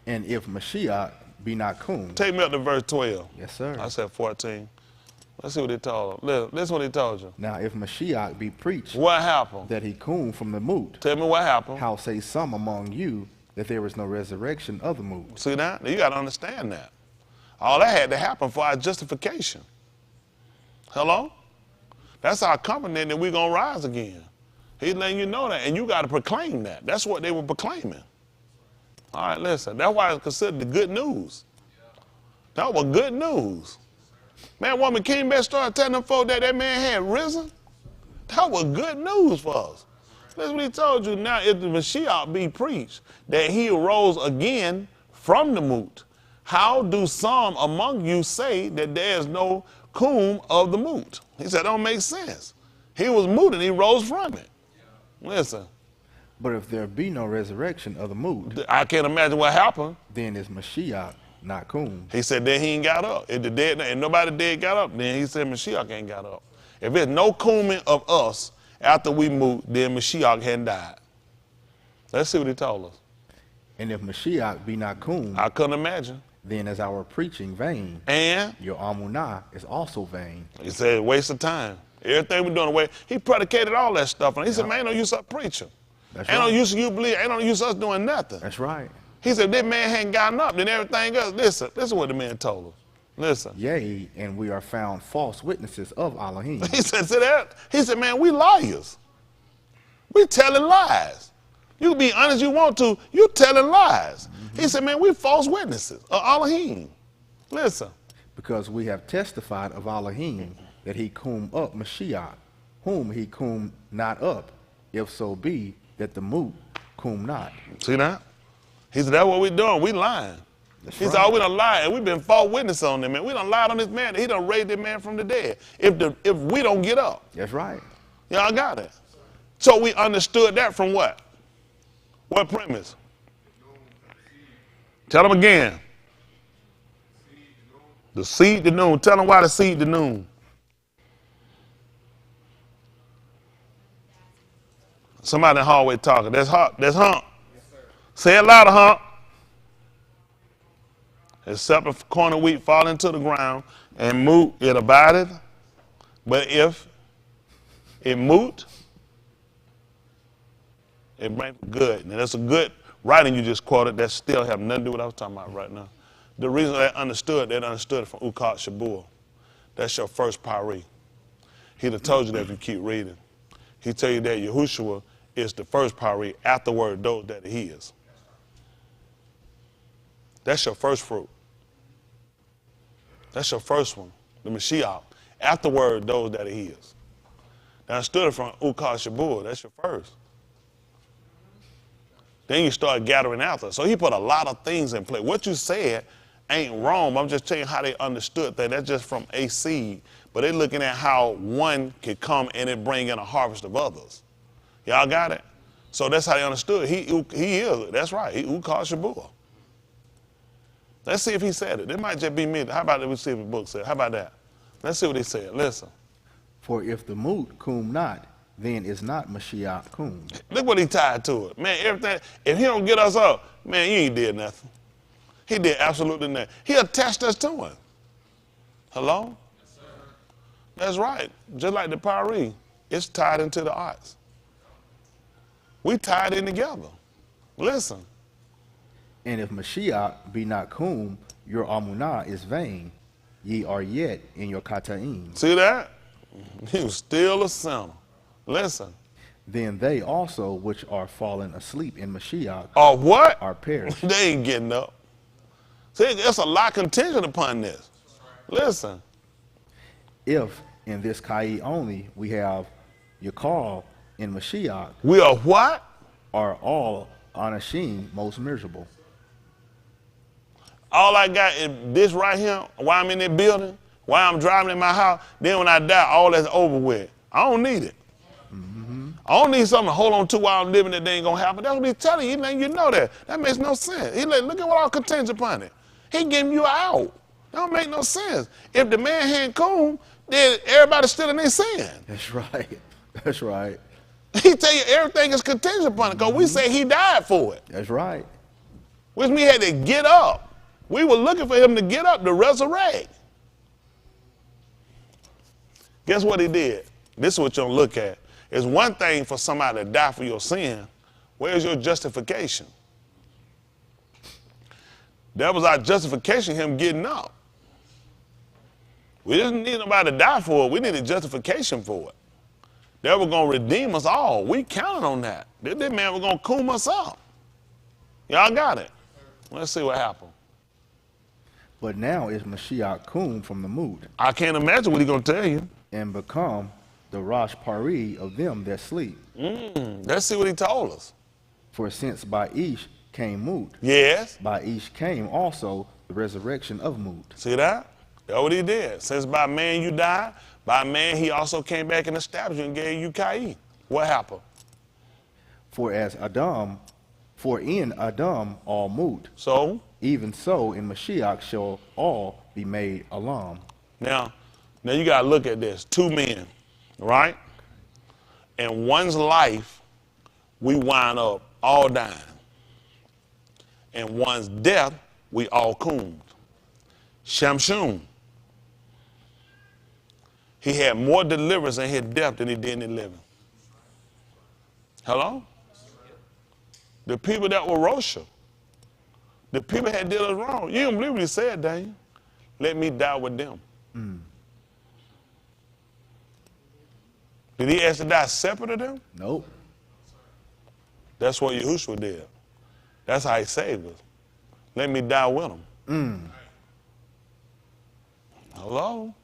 And if Mashiach be not kum. Take me up to verse 12. Yes, sir. I said 14. Let's see what he told her. Listen what he told you. Now, if Mashiach be preached, what happened? that he kum from the moot. Tell me what happened. How say some among you that there is no resurrection of the moot? See that? You got to understand that. All that had to happen for our justification. Hello? That's our confidence that we're going to rise again. He's letting you know that, and you got to proclaim that. That's what they were proclaiming. All right, listen. That's why it's considered the good news. That was good news. Man, woman came back, started telling them folks that man had risen. That was good news for us. That's what he told you. Now, if the Mashiach be preached, that he arose again from the moot, how do some among you say that there is no cum of the moot? He said, that don't make sense. He was moot and he rose from it. Listen. But if there be no resurrection of the moot, I can't imagine what happened. then is Mashiach not cum. He said, then he ain't got up. If the dead, and nobody dead got up, then he said Mashiach ain't got up. If there's no cumming of us after we moot, then Mashiach hadn't died. Let's see what he told us. And if Mashiach be not cum, I couldn't imagine. then is our preaching vain. And Your amunah is also vain. he said, waste of time. Everything we're doing away. He predicated all that stuff. And he said, man, ain't no use us preaching. That's Ain't right. no use you believe. Ain't no use us doing nothing. That's right. He said, this man hadn't gotten up, then everything else. Listen what the man told us. Listen. Yea, and we are found false witnesses of Elohim. He said, see that? He said, man, we liars. We telling lies. You can be honest you want to, you telling lies. He said, man, we false witnesses of Elohim. Listen. Because we have testified of Elohim that he cum up Mashiach, whom he cum not up, if so be that the moot cum not. See that? He said, that's what we doing. We lying. That's He right. said, oh, we done lied, and we've been false witness on them, man. We done lied on this man. He done raised that man from the dead. If we don't get up. That's right. Y'all got it. So we understood that from what? What premise? Tell them again. The seed to noon. Tell them why the seed to noon. Somebody in the hallway talking. That's Hump. That's Hump. Say it louder, Hump. Except if corn of wheat fall into the ground and moot, it abideth. But if it moot, it brings good. Now that's a good writing you just quoted that still have nothing to do with what I was talking about right now. The reason they understood it from Ukat Shabur. That's your first pari. He'd have told you that if you keep reading. He'd tell you that Yahushua is the first pari afterward those that he is. That's your first fruit. That's your first one, the Mashiach. Afterward those that he is. Now I stood from Ukat Shabur. That's your first. Then you start gathering after. So he put a lot of things in play. What you said ain't wrong. I'm just telling you how they understood that. That's just from a seed. But they're looking at how one could come and it bring in a harvest of others. Y'all got it? So that's how they understood. He is. That's right. He Ukat Shabur. Let's see if he said it. It might just be me. How about we see if the book said it? How about that? Let's see what he said. Listen. For if the moot cum not, then is not Mashiach cum. Look what he tied to it. Man, everything, if he don't get us up, man, you ain't did nothing. He did absolutely nothing. He attached us to him. Hello? Yes, sir. That's right. Just like the pari, it's tied into the arts. We tied in together. Listen. And if Mashiach be not cum, your amunah is vain. Ye are yet in your kata'im. See that? He was still a sinner. Listen. Then they also which are fallen asleep in Mashiach Or what? are perished. They ain't getting up. See, there's a lot contingent upon this. Listen. If in this Kai only we have Yakal in Mashiach, We are what? are all Anashim most miserable. All I got is this right here, while I'm in that building, while I'm driving in my house, then when I die, all that's over with. I don't need it. I don't need something to hold on to while I'm living that they ain't gonna happen. That's what he's telling you. You know that. That makes no sense. He like, look at what all contingent upon it. He giving you out. That don't make no sense. If the man hadn't come, then everybody's still in their sin. That's right. That's right. He tell you everything is contingent upon it because we say he died for it. That's right. Which means he had to get up. We were looking for him to get up to resurrect. Guess what he did? This is what you'll look at. It's one thing for somebody to die for your sin. Where's your justification? That was our justification, him getting up. We didn't need nobody to die for it. We needed justification for it. They were going to redeem us all. We counted on that. This man was going to coom us up. Y'all got it? Let's see what happened. But now is Mashiach cum from the moot I can't imagine what he's going to tell you. and become the Rosh Pari of them that sleep. Let's see what he told us. For since by Ish came Mut, Yes. by Ish came also the resurrection of Mut. See that? That's what he did. Since by man you died, by man he also came back and established and gave you Kai. What happened? For in Adam all Mut, So, even so in Mashiach shall all be made Alam. now you got to look at this. Two men, right? In one's life, we wind up all dying. In one's death, we all coomed. Shamshun, he had more deliverance in his death than he did in his living. Hello? The people that were Rosha, the people that did us wrong. You don't believe what he said, Daniel. Let me die with them. Did he ask to die separate of them? Nope. That's what Yahushua did. That's how he saved us. Let me die with them. Hello?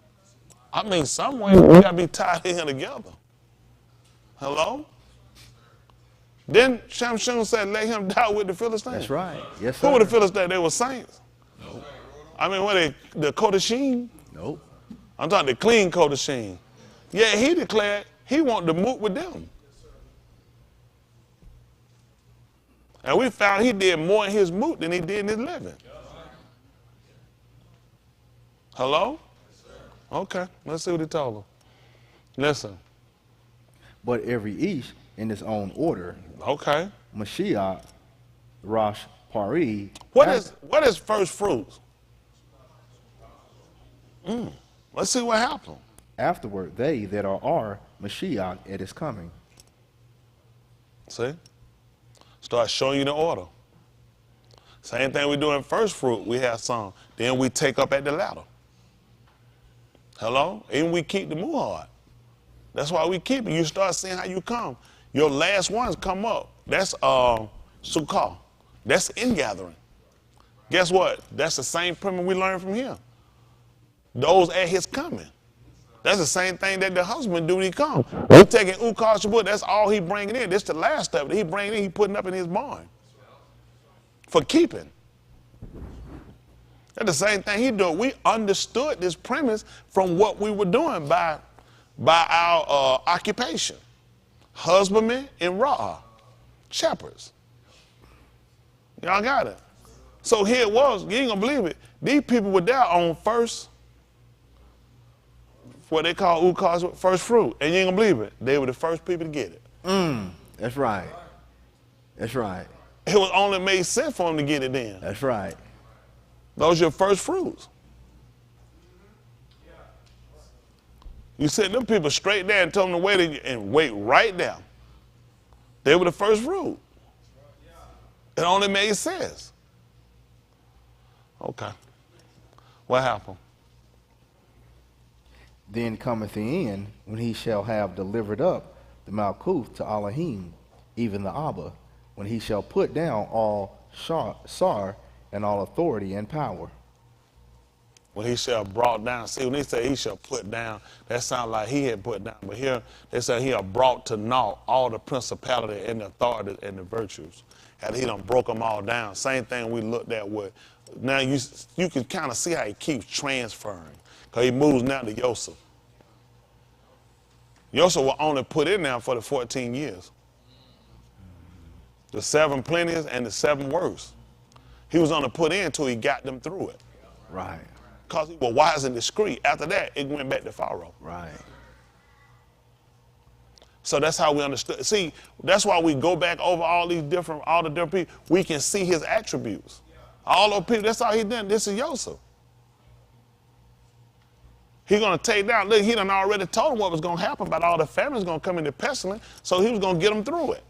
I mean, some way we got to be tied in together. Hello? Then Shamshun said, let him die with the Philistines. That's right. Yes, sir. Who were the Philistines? They were saints. Nope. I mean, were they the Kodashim? Nope. I'm talking the clean Kodashim. Yeah, he declared he wanted to move with them. And we found he did more in his moot than he did in his living. Hello? Okay, let's see what he told him. Listen. But every Ish in his own order. Okay. Mashiach, Rosh Pari. What is first fruits? Let's see what happened. Afterward, they that are Mashiach at his coming. See? Start showing you the order. Same thing we do in first fruit. We have some. Then we take up at the ladder. Hello? And we keep the muhard. That's why we keep it. You start seeing how you come. Your last ones come up. That's Sukkah. That's ingathering. Guess what? That's the same premise we learned from him. Those at his coming. That's the same thing that the husband do when he comes. He taking Ukar Shabuth, that's all he bringing in. This the last stuff that he bringing in, he putting up in his barn. For keeping. That's the same thing he doing. We understood this premise from what we were doing by our occupation. Husbandmen and Ra'ah. Shepherds. Y'all got it. So here it was, you ain't gonna believe it. These people were there on first, what they call Ukaz, first fruit. And you ain't gonna believe it. They were the first people to get it. That's right. That's right. It was only made sense for them to get it then. That's right. Those are your first fruits. You sent them people straight there and told them to wait and wait right there. They were the first fruit. It only made sense. Okay. What happened? Then cometh the end, when he shall have delivered up the Malkuth to Elohim, even the Abba, when he shall put down all Sar and all authority and power. When he shall brought down. See, when they say he shall put down, that sounds like he had put down. But here, they say he had brought to naught all the principality and the authority and the virtues. And he done broke them all down. Same thing we looked at with. Now you can kind of see how he keeps transferring. Because he moves now to Yosef. Yosef was only put in there for the 14 years. The 7 plenteous and the 7 worst. He was only put in until he got them through it. Right. Because he was wise and discreet. After that, it went back to Pharaoh. Right. So that's how we understood. See, that's why we go back over all the different people. We can see his attributes. All those people, that's all he done. This is Yosef. He's going to take down. Look, he done already told him what was going to happen about all the families going to come into pestilence, so he was going to get them through it.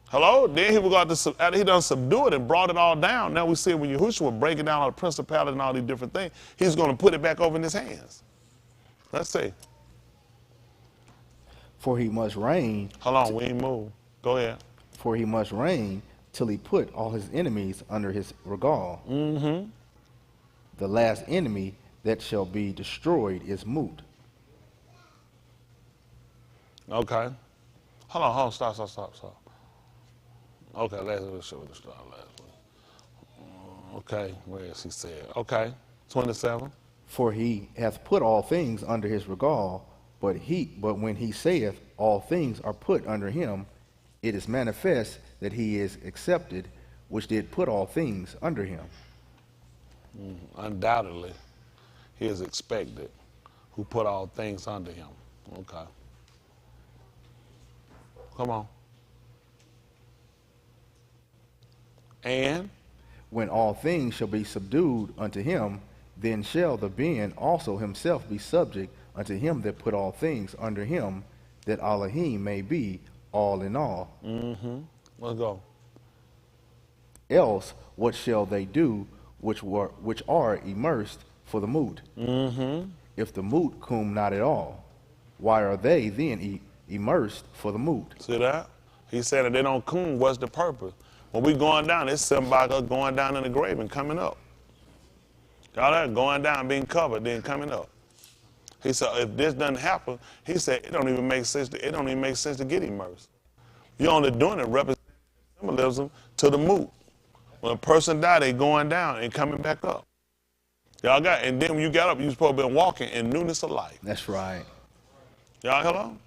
Hello? Then he was going to, after he done subdued it and brought it all down, now we see when Yahushua was breaking down all the principalities and all these different things, he's going to put it back over in his hands. Let's see. For he must reign. Hold on, we ain't moved. Go ahead. For he must reign till he put all his enemies under his regal. Mm-hmm. The last enemy that shall be destroyed is Mut. Okay. Hold on, stop. Okay, let's show the start last one. Okay, where is he said? Okay, 27. For he hath put all things under his regard, but when he saith all things are put under him, it is manifest that he is accepted, which did put all things under him. Undoubtedly, he is expected who put all things under him. Okay. Come on. And When all things shall be subdued unto him, then shall the being also himself be subject unto him that put all things under him, that Elohim may be all in all. let's go. Else what shall they do which are immersed for the moot? If the moot come not at all, why are they then immersed for the moot? See that? He said if they don't come, what's the purpose? When we going down, it's symbolic of going down in the grave and coming up. All that going down, being covered, then coming up. He said if this doesn't happen, he said it don't even make sense to get immersed. You're only doing it representing symbolism to the moot. When a person died, they going down and coming back up. Y'all got, and then when you got up, you supposed to be walking in newness of life. That's right. Y'all, hello?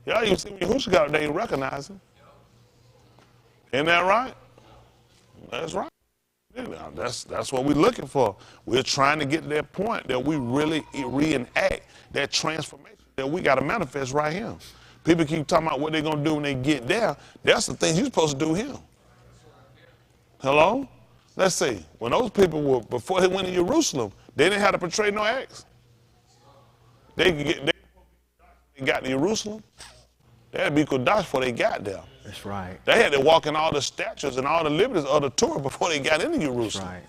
Y'all, you see when Yahushua got up, they ain't recognize him. Isn't that right? That's right. Yeah, that's what we're looking for. We're trying to get to that point that we really reenact that transformation that we got to manifest right here. People keep talking about what they're going to do when they get there. That's the thing you're supposed to do here. Hello? Let's see. When those people were, before they went to Jerusalem, they didn't have to portray no acts. They got to Jerusalem. They had to be Kodash before they got there. That's right. They had to walk in all the statues and all the liberties of the Torah before they got into Jerusalem. That's right.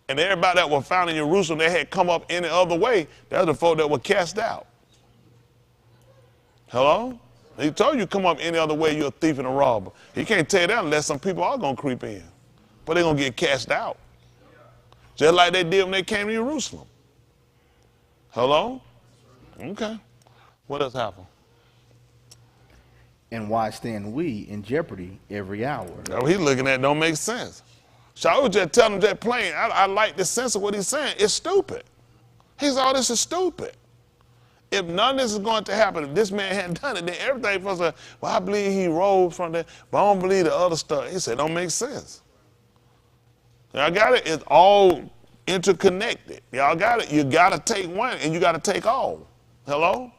And everybody that was found in Jerusalem, they had come up any other way. That's the folk that were cast out. Hello? He told you come up any other way, you're a thief and a robber. He can't tell you that unless some people are going to creep in. But they're going to get cast out. Just like they did when they came to Jerusalem. Hello? Okay. What else happened? And why stand we in jeopardy every hour? Now, he's looking at it don't make sense. So I was just telling him that plain. I like the sense of what he's saying. It's stupid. He said, oh, this is stupid. If none of this is going to happen, if this man hadn't done it, then everything was like, well, I believe he rose from that, but I don't believe the other stuff. He said, it don't make sense. Y'all got it? It's all interconnected. Y'all got it? You got to take one and you got to take all. Hello?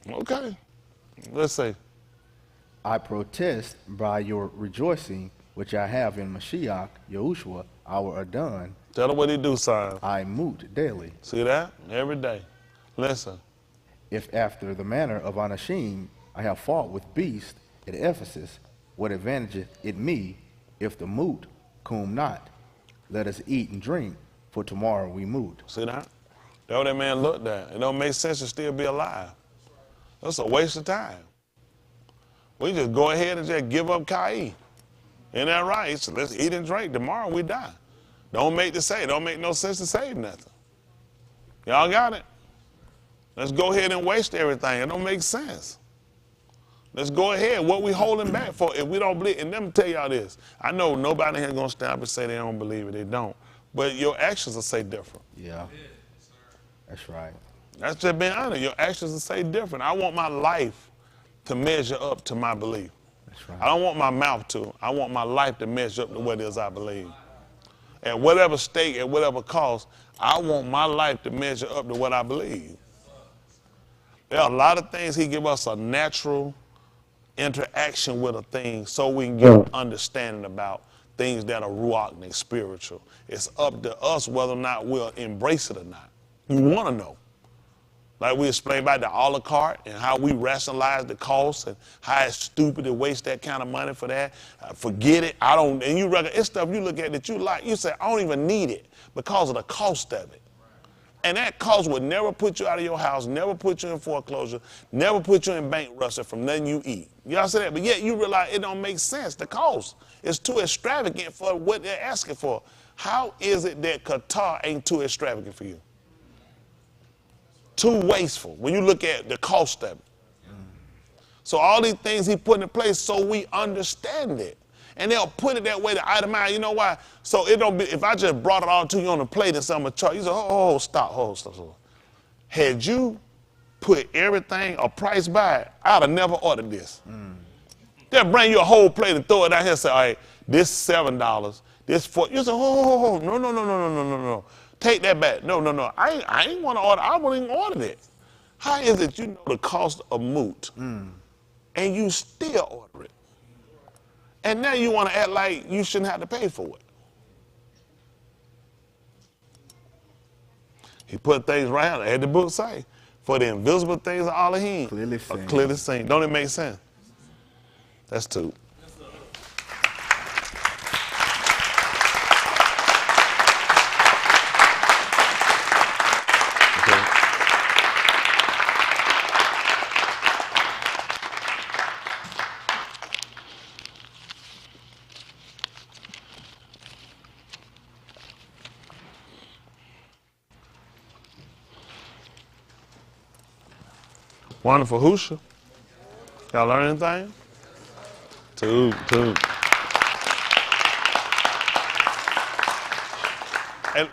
Okay. Let's see. I protest by your rejoicing, which I have in Mashiach, Yahushua, our Adon. Tell them what he do, son. I moot daily. See that? Every day. Listen. If after the manner of Anashim I have fought with beasts at Ephesus, what advantageth it me if the moot come not? Let us eat and drink, for tomorrow we moot. See that? That's what that man looked at. It don't make sense to still be alive. That's a waste of time. We just go ahead and just give up Kai. Isn't that right? So let's eat and drink. Tomorrow we die. Don't make no sense to save nothing. Y'all got it? Let's go ahead and waste everything. It don't make sense. Let's go ahead. What we holding back for if we don't believe? And let me tell y'all this. I know nobody here going to stand up and say they don't believe it. They don't. But your actions will say different. Yeah. That's right. That's just being honest. Your actions will say different. I want my life to measure up to my belief. That's right. I don't want my mouth to. I want my life to measure up to what it is I believe. At whatever state, at whatever cost, I want my life to measure up to what I believe. There are a lot of things he give us a natural interaction with a thing so we can get understanding about things that are ruach and spiritual. It's up to us whether or not we'll embrace it or not. We want to know. Like we explained about the a la carte and how we rationalize the cost and how it's stupid to waste that kind of money for that. Forget it. I don't, and you reckon it's stuff you look at that you like. You say, I don't even need it because of the cost of it. And that cost would never put you out of your house, never put you in foreclosure, never put you in bankruptcy from nothing you eat. Y'all say that, but yet you realize it don't make sense. The cost is too extravagant for what they're asking for. How is it that Qatar ain't too extravagant for you? too wasteful when you look at the cost of it. So all these things he put in place so we understand it. And they'll put it that way to itemize. You know why? So it don't be, if I just brought it all to you on the plate and some chart, you say, stop. Had you put everything a price by it, I'd have never ordered this. They'll bring you a whole plate and throw it out here and say, all right, this $7, this $4. You say, no. Take that back. No. I ain't want to order. I wouldn't even order it. How is it you know the cost of moot and you still order it? And now you want to act like you shouldn't have to pay for it. He put things right out. As the book say, for the invisible things of Elohim are clearly seen. Don't it make sense? That's two. Wonderful Husha. Y'all learn anything? Two. And,